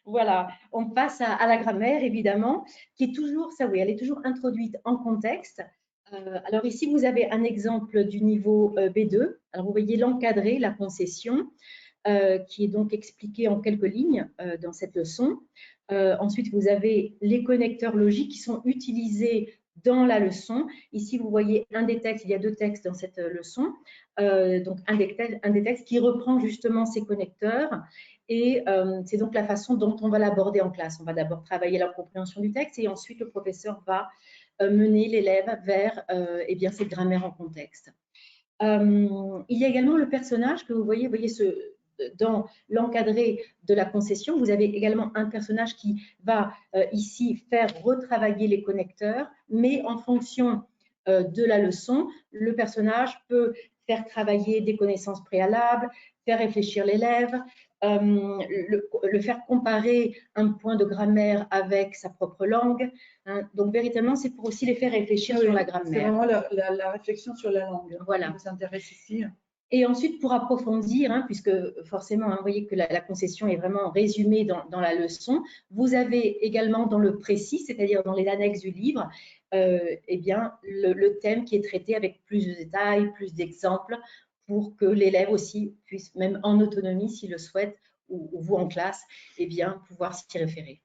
Voilà, on passe à la grammaire, évidemment, qui est toujours, ça oui, elle est toujours introduite en contexte. Alors ici, vous avez un exemple du niveau B2. Alors, vous voyez l'encadré, la concession, qui est donc expliqué en quelques lignes dans cette leçon. Ensuite, vous avez les connecteurs logiques qui sont utilisés dans la leçon. Ici, vous voyez un des textes, il y a 2 textes dans cette leçon. Donc, un des textes qui reprend justement ces connecteurs. Et c'est donc la façon dont on va l'aborder en classe. On va d'abord travailler la compréhension du texte et ensuite le professeur va mener l'élève vers eh bien, cette grammaire en contexte. Il y a également le personnage que vous voyez dans l'encadré de la concession. Vous avez également un personnage qui va ici faire retravailler les connecteurs, mais en fonction de la leçon, le personnage peut faire travailler des connaissances préalables, faire réfléchir l'élève, le faire comparer un point de grammaire avec sa propre langue. Hein. Donc, véritablement, c'est pour aussi les faire réfléchir sur la grammaire. C'est vraiment la réflexion sur la langue. Voilà. Qui s'intéresse ici. Et ensuite, pour approfondir, hein, puisque forcément, hein, vous voyez que la concession est vraiment résumée dans la leçon, vous avez également dans le précis, c'est-à-dire dans les annexes du livre, eh bien, le thème qui est traité avec plus de détails, plus d'exemples, pour que l'élève aussi puisse, même en autonomie, s'il le souhaite, ou vous en classe, eh bien, pouvoir s'y référer.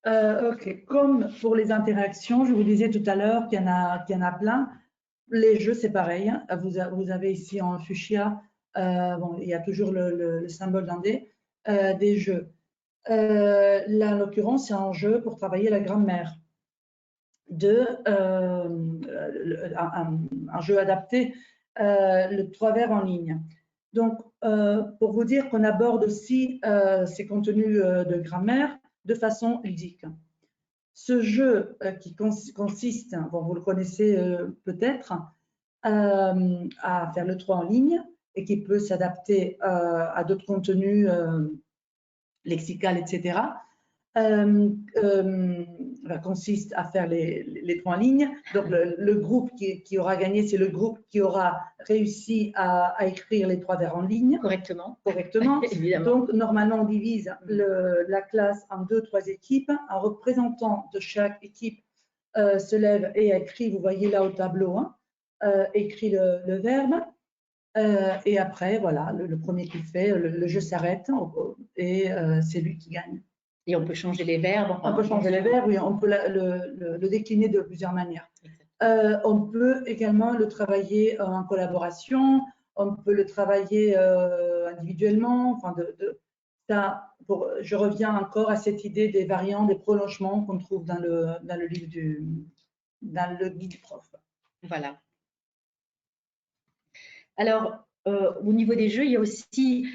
Ok, comme pour les interactions, je vous disais tout à l'heure qu'il y en a plein. Les jeux, c'est pareil. Vous avez ici en fuchsia, bon, il y a toujours le symbole d'un dé, des jeux. Là, en l'occurrence, c'est un jeu pour travailler la grammaire. Un jeu adapté, le 3 vers en ligne. Donc, pour vous dire qu'on aborde aussi ces contenus de grammaire de façon ludique. Ce jeu qui consiste, bon, vous le connaissez peut-être, à faire le 3 en ligne et qui peut s'adapter à d'autres contenus lexicaux, etc., consiste à faire les 3 en ligne. Donc, le groupe qui aura gagné, c'est le groupe qui aura réussi à écrire les 3 vers en ligne. Correctement. Évidemment. Donc, normalement, on divise la classe en 2-3 équipes. Un représentant de chaque équipe se lève et écrit, vous voyez là au tableau, hein, écrit le verbe. Et après, voilà, le premier qui le fait, le jeu s'arrête et c'est lui qui gagne. Et on peut changer les verbes. On peut changer les verbes, oui, on peut le décliner de plusieurs manières. On peut également le travailler en collaboration, on peut le travailler individuellement. Enfin, je reviens encore à cette idée des variants, des prolongements qu'on trouve dans le livre dans le guide du prof. Voilà. Alors, au niveau des jeux, il y a aussi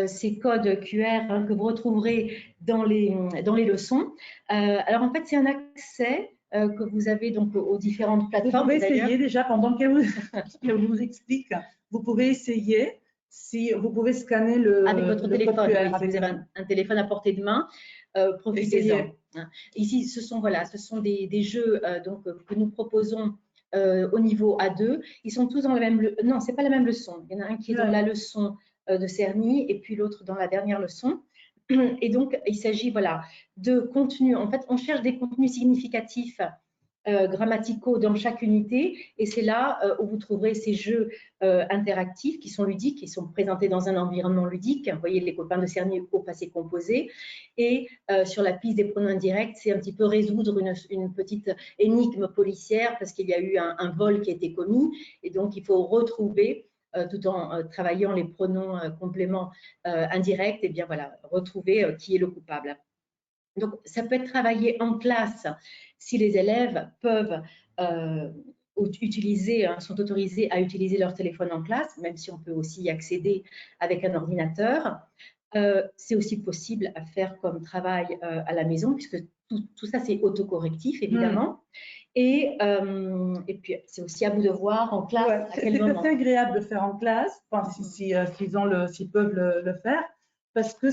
ces codes QR hein, que vous retrouverez dans les leçons. Alors, en fait, c'est un accès que vous avez donc aux différentes plateformes. Vous pouvez essayer déjà, pendant qu'elle vous explique, vous pouvez essayer, si vous pouvez scanner avec votre téléphone. QR, oui, si vous avez un téléphone à portée de main, profitez-en. Ici, ce sont des jeux donc, que nous proposons au niveau A2, ils sont tous dans la même leçon. Non, c'est pas la même leçon. Il y en a un qui est dans la leçon de Cerny et puis l'autre dans la dernière leçon. Et donc, il s'agit voilà, de contenus. En fait, on cherche des contenus significatifs grammaticaux dans chaque unité, et c'est là où vous trouverez ces jeux interactifs qui sont ludiques, qui sont présentés dans un environnement ludique. Vous voyez les copains de Cernier au passé composé, et sur la piste des pronoms indirects, c'est un petit peu résoudre une petite énigme policière parce qu'il y a eu un vol qui a été commis, et donc il faut retrouver tout en travaillant les pronoms compléments indirects, et bien voilà, retrouver qui est le coupable. Donc, ça peut être travaillé en classe si les élèves peuvent sont autorisés à utiliser leur téléphone en classe, même si on peut aussi y accéder avec un ordinateur. C'est aussi possible à faire comme travail à la maison, puisque tout ça, c'est autocorrectif, évidemment. Et puis, c'est aussi à vous de voir en classe à quel moment. C'est assez agréable de faire en classe, enfin, s'ils peuvent le faire, parce que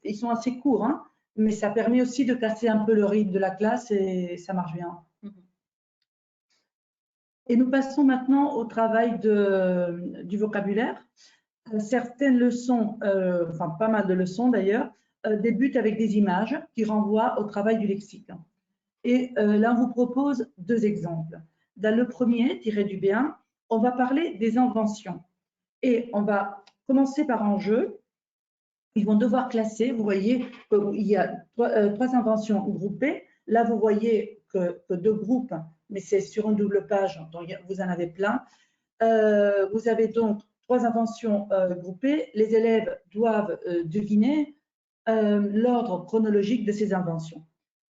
ils sont assez courts, hein, mais ça permet aussi de casser un peu le rythme de la classe et ça marche bien. Et nous passons maintenant au travail du vocabulaire. Certaines leçons, enfin pas mal de leçons d'ailleurs, débutent avec des images qui renvoient au travail du lexique. Et là, on vous propose 2 exemples. Dans le premier, tiré du B1, on va parler des inventions. Et on va commencer par un jeu. Ils vont devoir classer. Vous voyez qu'il y a 3 inventions groupées. Là, vous voyez que 2 groupes, mais c'est sur une double page, donc vous en avez plein. Vous avez donc 3 inventions groupées. Les élèves doivent deviner l'ordre chronologique de ces inventions.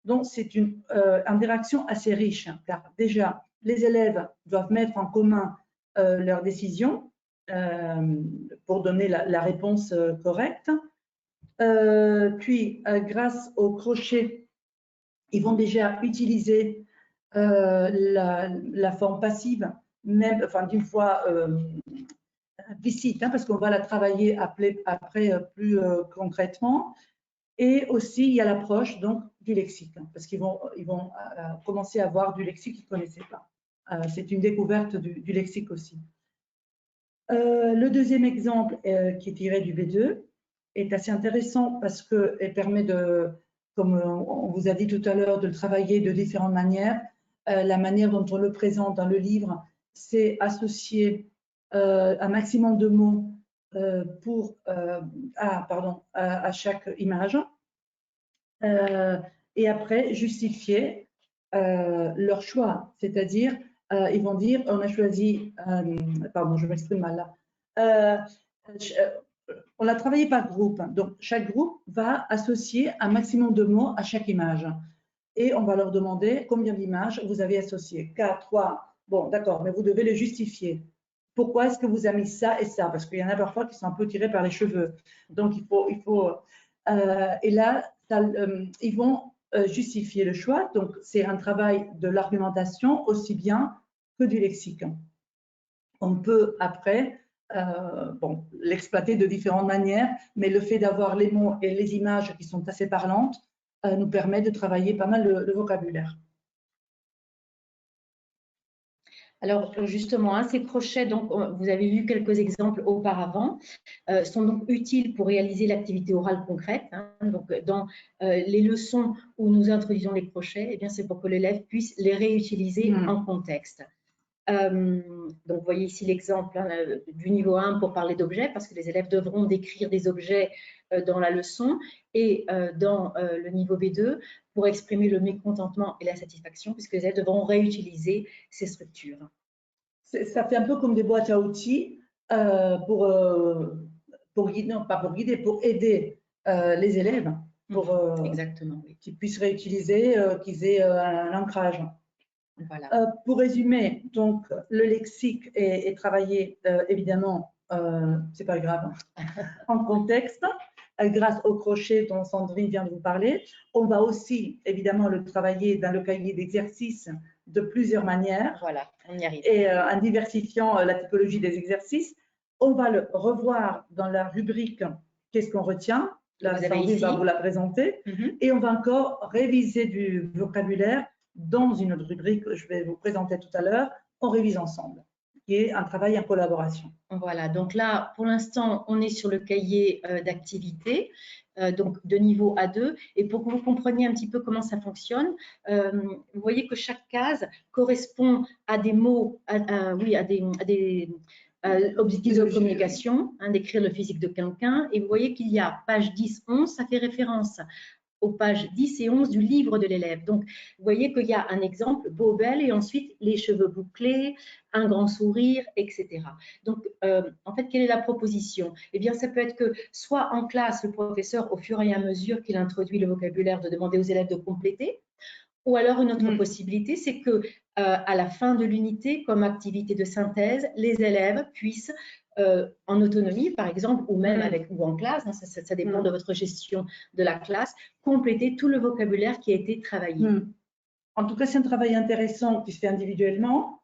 Donc, c'est une interaction assez riche, hein, car déjà, les élèves doivent mettre en commun leurs décisions pour donner la réponse correcte. Puis, grâce au crochet, ils vont déjà utiliser la forme passive, même, enfin, d'une fois implicite, hein, parce qu'on va la travailler après plus concrètement. Et aussi, il y a l'approche donc du lexique, hein, parce qu'ils vont commencer à avoir du lexique qu'ils ne connaissaient pas. C'est une découverte du lexique aussi. Le deuxième exemple qui est tiré du B2 est assez intéressant parce qu'elle permet de, comme on vous a dit tout à l'heure, de le travailler de différentes manières. La manière dont on le présente dans le livre, c'est associer un maximum de mots à chaque image. Et après, justifier leur choix, c'est-à-dire, ils vont dire, on a choisi, pardon, je m'exprime mal là, on l'a travaillé par groupe, donc chaque groupe va associer un maximum de mots à chaque image. Et on va leur demander combien d'images vous avez associées. 4, 3, bon, d'accord, mais vous devez les justifier. Pourquoi est-ce que vous avez mis ça et ça? Parce qu'il y en a parfois qui sont un peu tirés par les cheveux. Donc, il faut et là, ils vont justifier le choix. Donc, c'est un travail de l'argumentation aussi bien que du lexique. On peut après l'exploiter de différentes manières, mais le fait d'avoir les mots et les images qui sont assez parlantes nous permet de travailler pas mal le vocabulaire. Alors justement, ces crochets, donc, vous avez vu quelques exemples auparavant, sont donc utiles pour réaliser l'activité orale concrète. Hein. Donc dans les leçons où nous introduisons les crochets, eh bien c'est pour que l'élève puisse les réutiliser en contexte. Donc vous voyez ici l'exemple du niveau 1 pour parler d'objets, parce que les élèves devront décrire des objets dans la leçon, et dans le niveau B2 pour exprimer le mécontentement et la satisfaction, puisque les élèves devront réutiliser ces structures. Ça fait un peu comme des boîtes à outils pour guider, non pas pour guider, pour aider les élèves, pour exactement, oui. qu'ils puissent réutiliser, qu'ils aient un ancrage. Voilà. Pour résumer, donc le lexique est travaillé évidemment, c'est pas grave, en contexte, grâce au crochet dont Sandrine vient de vous parler. On va aussi évidemment le travailler dans le cahier d'exercices de plusieurs manières. Voilà, on y arrive. Et en diversifiant la typologie des exercices, on va le revoir dans la rubrique qu'est-ce qu'on retient. Là, Sandrine va vous la présenter. Et on va encore réviser du vocabulaire dans une autre rubrique que je vais vous présenter tout à l'heure. On révise ensemble, qui est un travail en collaboration. Voilà, donc là, pour l'instant, on est sur le cahier d'activité. donc de niveau A2. Et pour que vous compreniez un petit peu comment ça fonctionne, vous voyez que chaque case correspond à des mots, oui, à des objectifs de communication, hein, d'écrire le physique de quelqu'un. Et vous voyez qu'il y a page 10, 11, ça fait référence aux pages 10 et 11 du livre de l'élève. Donc, vous voyez qu'il y a un exemple, beau, belle, et ensuite les cheveux bouclés, un grand sourire, etc. Donc, en fait, quelle est la proposition? Eh bien, ça peut être que soit en classe, le professeur, au fur et à mesure qu'il introduit le vocabulaire, de demander aux élèves de compléter, ou alors une autre possibilité, c'est que à la fin de l'unité, comme activité de synthèse, les élèves puissent en autonomie, par exemple, ou même ou en classe, hein, ça dépend de votre gestion de la classe, compléter tout le vocabulaire qui a été travaillé. En tout cas, c'est un travail intéressant qui se fait individuellement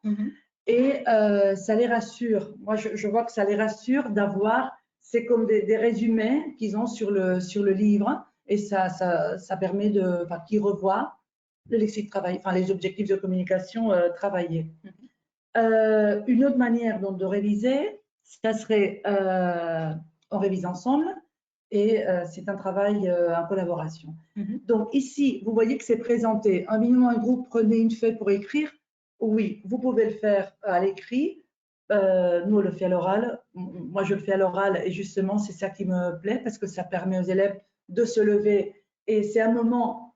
et ça les rassure. Moi, je vois que ça les rassure d'avoir, c'est comme des résumés qu'ils ont sur le livre et ça permet qu'ils revoient le lexique travail, enfin les objectifs de communication travaillés. Une autre manière donc de réviser, ça serait on révise ensemble et c'est un travail en collaboration. Donc ici, vous voyez que c'est présenté. Un groupe, prenez une feuille pour écrire. Oui, vous pouvez le faire à l'écrit. Nous, on le fait à l'oral. Moi, je le fais à l'oral et justement, c'est ça qui me plaît parce que ça permet aux élèves de se lever. Et c'est un moment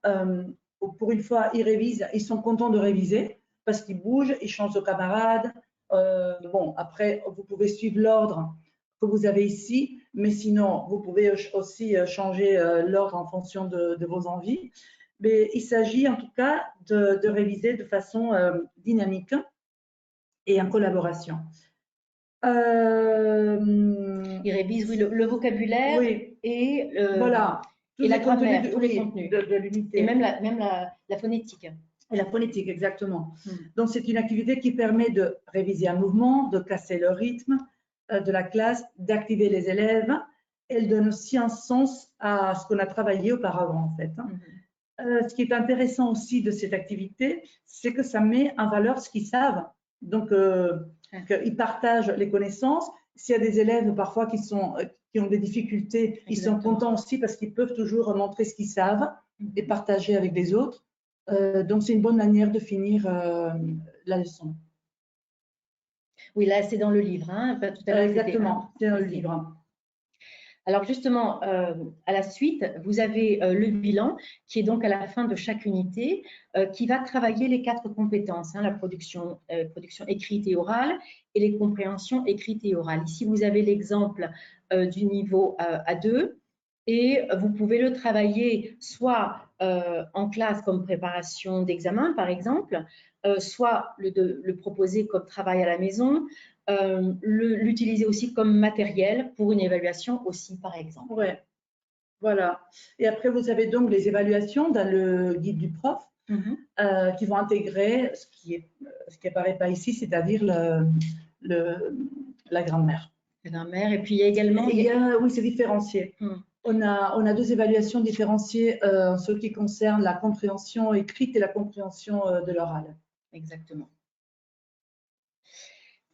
où, pour une fois, ils révisent. Ils sont contents de réviser parce qu'ils bougent, ils changent de camarades. Bon, après, vous pouvez suivre l'ordre que vous avez ici, mais sinon, vous pouvez aussi changer l'ordre en fonction de vos envies. Mais il s'agit en tout cas de réviser de façon dynamique et en collaboration. Ils révisent le vocabulaire et, voilà, et la grammaire, tous les contenus. De l'unité. Et même la phonétique. Et la phonétique, exactement. Donc, c'est une activité qui permet de réviser un mouvement, de casser le rythme de la classe, d'activer les élèves. Elle donne aussi un sens à ce qu'on a travaillé auparavant, en fait. Ce qui est intéressant aussi de cette activité, c'est que ça met en valeur ce qu'ils savent. Donc, qu'ils partagent les connaissances. S'il y a des élèves parfois qui ont des difficultés, ils sont contents aussi parce qu'ils peuvent toujours montrer ce qu'ils savent et partager avec les autres. Donc, c'est une bonne manière de finir la leçon. Oui, là, c'est dans le livre. Hein. Tout à l'heure, exactement, c'est dans le livre. Alors justement, à la suite, vous avez le bilan qui est donc à la fin de chaque unité qui va travailler les 4 compétences, hein, la production écrite et orale et les compréhensions écrites et orales. Ici, vous avez l'exemple du niveau A2 et vous pouvez le travailler soit en classe comme préparation d'examen, par exemple, soit le proposer comme travail à la maison, l'utiliser aussi comme matériel pour une évaluation aussi, par exemple. Oui, voilà. Et après, vous avez donc les évaluations dans le guide du prof qui vont intégrer ce qui apparaît pas ici, c'est-à-dire la grammaire. La grammaire, et puis il y a également… oui, c'est différencié. On a 2 évaluations différenciées en ce qui concerne la compréhension écrite et la compréhension de l'oral. Exactement.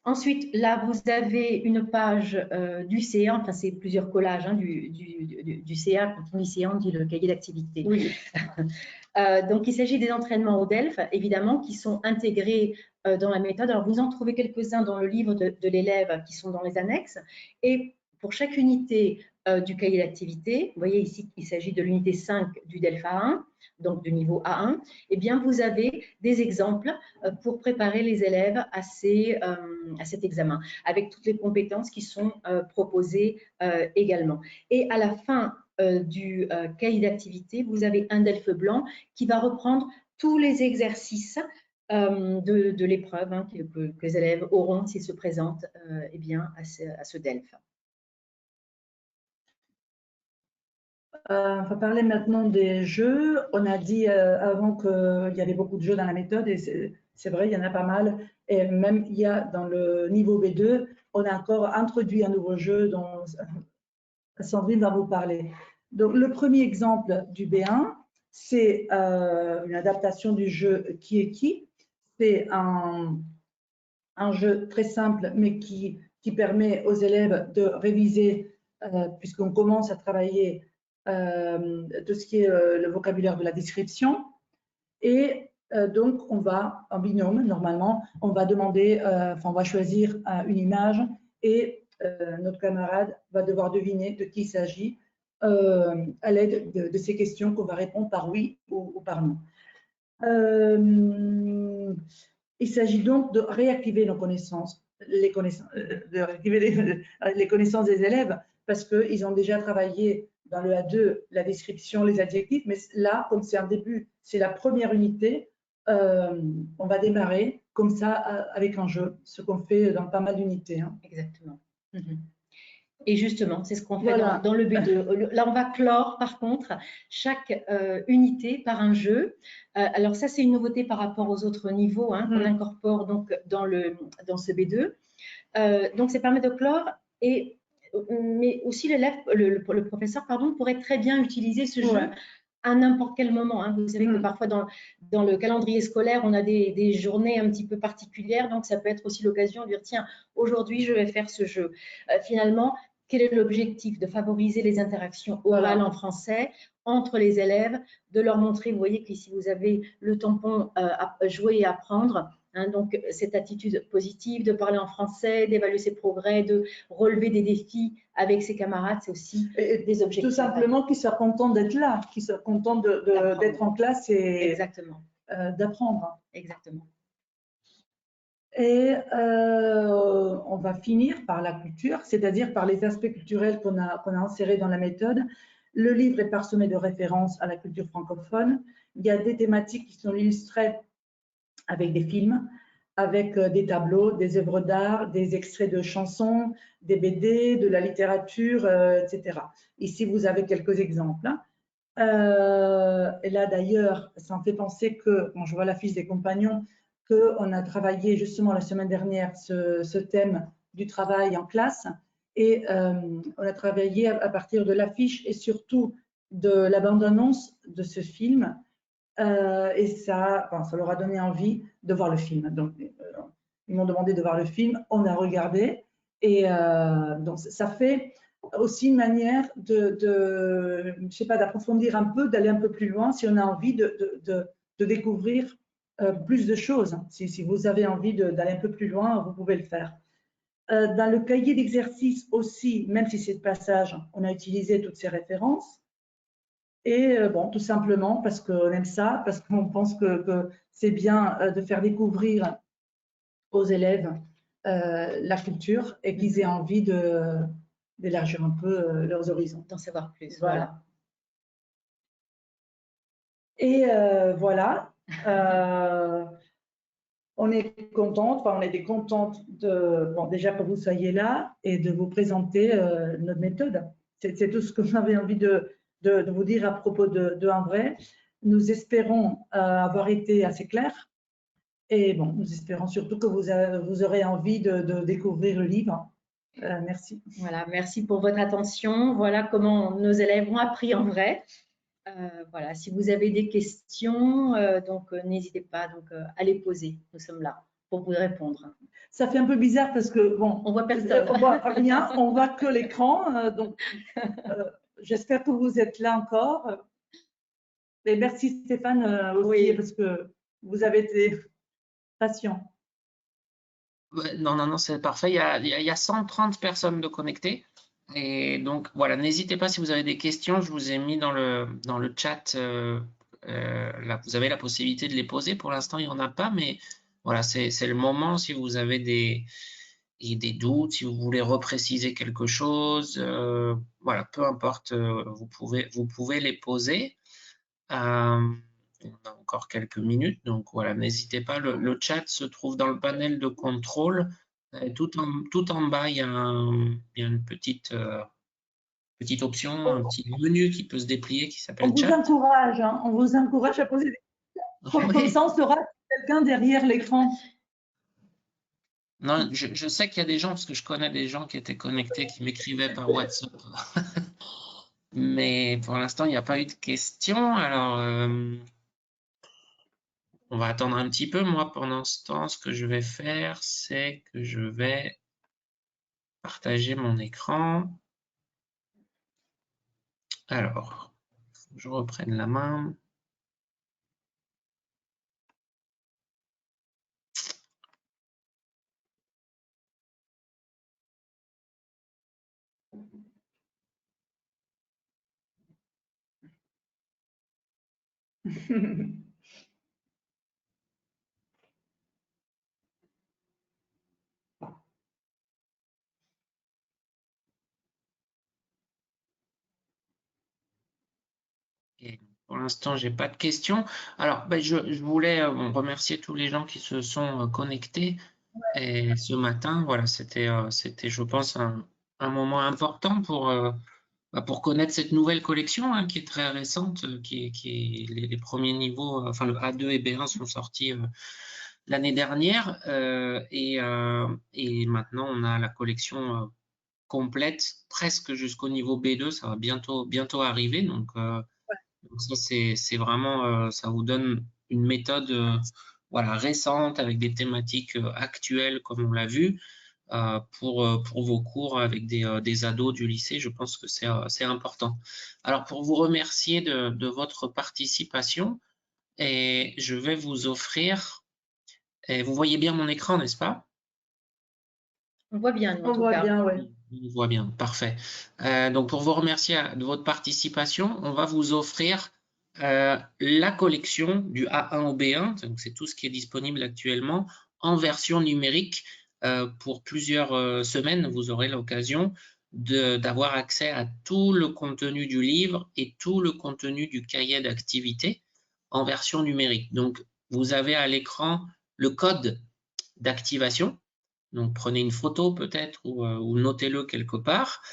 Ensuite, là, vous avez une page du CA, enfin, c'est plusieurs collages hein, du CA. Quand on dit CA, on dit le cahier d'activité. Oui. Donc, il s'agit des entraînements au DELF, évidemment, qui sont intégrés dans la méthode. Alors, vous en trouvez quelques-uns dans le livre de l'élève qui sont dans les annexes. Et pour chaque unité du cahier d'activité, vous voyez ici qu'il s'agit de l'unité 5 du DELF A1, donc du niveau A1, eh bien, vous avez des exemples pour préparer les élèves à cet examen, avec toutes les compétences qui sont proposées également. Et à la fin du cahier d'activité, vous avez un DELF blanc qui va reprendre tous les exercices de l'épreuve hein, que les élèves auront s'ils se présentent eh bien, à ce DELF. On va parler maintenant des jeux. On a dit avant qu'il y avait beaucoup de jeux dans la méthode et c'est vrai, il y en a pas mal. Et même il y a dans le niveau B2, on a encore introduit un nouveau jeu dont Sandrine va vous parler. Donc le premier exemple du B1, c'est une adaptation du jeu Qui est qui. C'est un jeu très simple mais qui permet aux élèves de réviser puisqu'on commence à travailler tout ce qui est le vocabulaire de la description. Et donc, on va, en binôme, normalement, on va demander, on va choisir une image et notre camarade va devoir deviner de qui il s'agit à l'aide de ces questions qu'on va répondre par oui ou par non. Il s'agit donc de réactiver nos connaissances, de réactiver les connaissances des élèves parce qu'ils ont déjà travaillé dans le A2 la description, les adjectifs, mais là, comme c'est un début, c'est la première unité, on va démarrer comme ça avec un jeu, ce qu'on fait dans pas mal d'unités. Hein. Exactement. Et justement, c'est ce qu'on fait Voilà. dans le B2. Là, on va clore, par contre, chaque unité par un jeu. Alors ça, c'est une nouveauté par rapport aux autres niveaux qu'on incorpore donc dans ce B2. Donc, ça permet de clore, mais aussi l'élève, le professeur, pardon, pourrait très bien utiliser ce jeu à n'importe quel moment. Hein. Vous savez que parfois, dans le calendrier scolaire, on a des journées un petit peu particulières, donc ça peut être aussi l'occasion de dire, tiens, aujourd'hui, je vais faire ce jeu. Finalement, quel est l'objectif? De favoriser les interactions orales en français entre les élèves, de leur montrer, vous voyez qu'ici, vous avez le tampon à jouer et apprendre. Hein, donc, cette attitude positive de parler en français, d'évaluer ses progrès, de relever des défis avec ses camarades, c'est aussi des objectifs. Tout simplement qu'ils soient contents d'être là, qu'ils soient contents d'être en classe et d'apprendre. Exactement. Et on va finir par la culture, c'est-à-dire par les aspects culturels qu'on a insérés dans la méthode. Le livre est parsemé de références à la culture francophone. Il y a des thématiques qui sont illustrées avec des films, avec des tableaux, des œuvres d'art, des extraits de chansons, des BD, de la littérature, etc. Ici, vous avez quelques exemples. Et là, d'ailleurs, ça me fait penser que, quand je vois la fiche des compagnons, qu'on a travaillé justement la semaine dernière ce thème du travail en classe et on a travaillé à partir de l'affiche et surtout de la bande-annonce de ce film et ça leur a donné envie de voir le film. Donc, ils m'ont demandé de voir le film, on a regardé et donc ça fait aussi une manière je sais pas, d'approfondir un peu, d'aller un peu plus loin si on a envie de découvrir plus de choses. Si vous avez envie d'aller un peu plus loin, vous pouvez le faire. Dans le cahier d'exercice aussi, même si c'est de passage, on a utilisé toutes ces références. Et bon, tout simplement parce qu'on aime ça, parce qu'on pense que c'est bien de faire découvrir aux élèves la culture et qu'ils aient envie d'élargir un peu leurs horizons. D'en savoir plus. Voilà. Et voilà. On est contente, on était contente déjà que vous soyez là et de vous présenter notre méthode. C'est tout ce que j'avais envie de vous dire à propos de Un Vrai. Nous espérons avoir été assez clairs et bon, nous espérons surtout que vous aurez envie de découvrir le livre. Merci. Voilà, merci pour votre attention. Voilà comment nos élèves ont appris En Vrai. Voilà, si vous avez des questions, n'hésitez pas à les poser. Nous sommes là pour vous répondre. Ça fait un peu bizarre parce que bon, on voit personne, on voit rien, on voit que l'écran. Donc, j'espère que vous êtes là encore. Et merci Stéphane aussi parce que vous avez été patient. Non, c'est parfait. Il y a 130 personnes de connectées. Et donc, voilà, n'hésitez pas si vous avez des questions. Je vous ai mis dans le chat. Là, vous avez la possibilité de les poser. Pour l'instant, il n'y en a pas. Mais voilà, c'est le moment si vous avez des doutes, si vous voulez repréciser quelque chose. Voilà, peu importe, vous pouvez les poser. On a encore quelques minutes, donc voilà, n'hésitez pas. Le chat se trouve dans le panel de contrôle. Tout en bas, il y a une petite option, un petit menu qui peut se déplier qui s'appelle chat. On vous encourage à poser des questions. Comme ça, on saura quelqu'un derrière l'écran. Non, je sais qu'il y a des gens, parce que je connais des gens qui étaient connectés, qui m'écrivaient par WhatsApp. Mais pour l'instant, il n'y a pas eu de questions. Alors, on va attendre un petit peu. Moi, pendant ce temps, ce que je vais faire, c'est que je vais partager mon écran. Alors, je reprenne la main. Et pour l'instant, j'ai pas de questions. Alors, ben, je voulais remercier tous les gens qui se sont connectés et ce matin. Voilà, c'était, je pense, un moment important pour connaître cette nouvelle collection hein, qui est très récente, les premiers niveaux, enfin le A2 et B1 sont sortis l'année dernière et maintenant on a la collection complète presque jusqu'au niveau B2, ça va bientôt arriver. Donc ça c'est vraiment, ça vous donne une méthode voilà, récente avec des thématiques actuelles comme on l'a vu. Pour vos cours avec des ados du lycée, je pense que c'est important. Alors, pour vous remercier de votre participation, et je vais vous offrir, et vous voyez bien mon écran, n'est-ce pas? On voit bien, nous, en On tout voit cas. bien, ouais. On voit bien, parfait. Donc, pour vous remercier de votre participation, on va vous offrir la collection du A1 au B1, donc c'est tout ce qui est disponible actuellement, en version numérique. Pour plusieurs semaines, vous aurez l'occasion d'avoir accès à tout le contenu du livre et tout le contenu du cahier d'activité en version numérique. Donc, vous avez à l'écran le code d'activation. Donc, prenez une photo peut-être ou notez-le quelque part.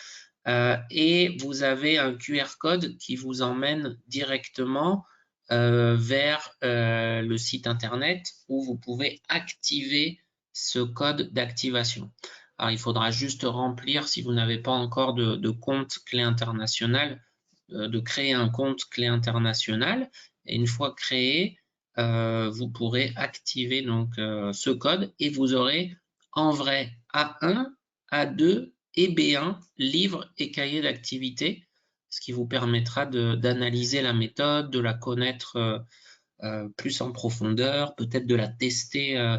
Et vous avez un QR code qui vous emmène directement vers le site internet où vous pouvez activer ce code d'activation. Alors, il faudra juste remplir, si vous n'avez pas encore de compte clé international, de créer un compte clé international. Et une fois créé, vous pourrez activer donc ce code et vous aurez en vrai A1, A2 et B1, livre et cahier d'activité, ce qui vous permettra d'analyser la méthode, de la connaître plus en profondeur, peut-être de la tester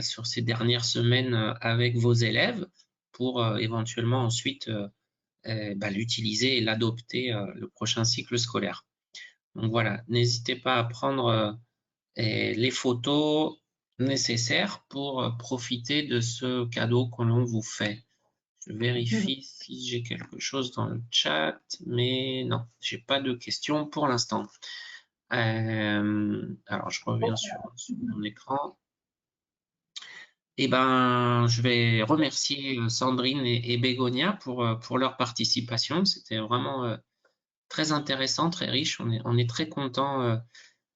sur ces dernières semaines avec vos élèves pour éventuellement ensuite l'utiliser et l'adopter le prochain cycle scolaire. Donc voilà, n'hésitez pas à prendre les photos nécessaires pour profiter de ce cadeau que l'on vous fait. Je vérifie si j'ai quelque chose dans le chat, mais non, j'ai pas de questions pour l'instant. Alors, je reviens sur mon écran. Eh ben, je vais remercier Sandrine et Bégonia pour leur participation. C'était vraiment très intéressant, très riche. On est très content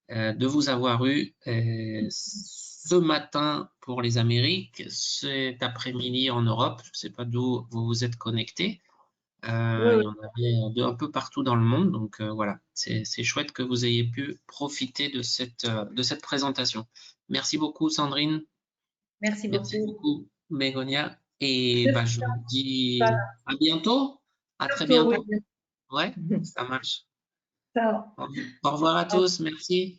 de vous avoir eu ce matin pour les Amériques, cet après-midi en Europe. Je ne sais pas d'où vous vous êtes connectés. Oui, Il y en avait un peu partout dans le monde. Donc voilà, c'est chouette que vous ayez pu profiter de cette présentation. Merci beaucoup, Sandrine. Merci Merci beaucoup. beaucoup, Bégonia. Et bah, je vous dis à bientôt. À très oui. bientôt. Ouais, ça marche. Ciao. Au revoir à tous. Merci.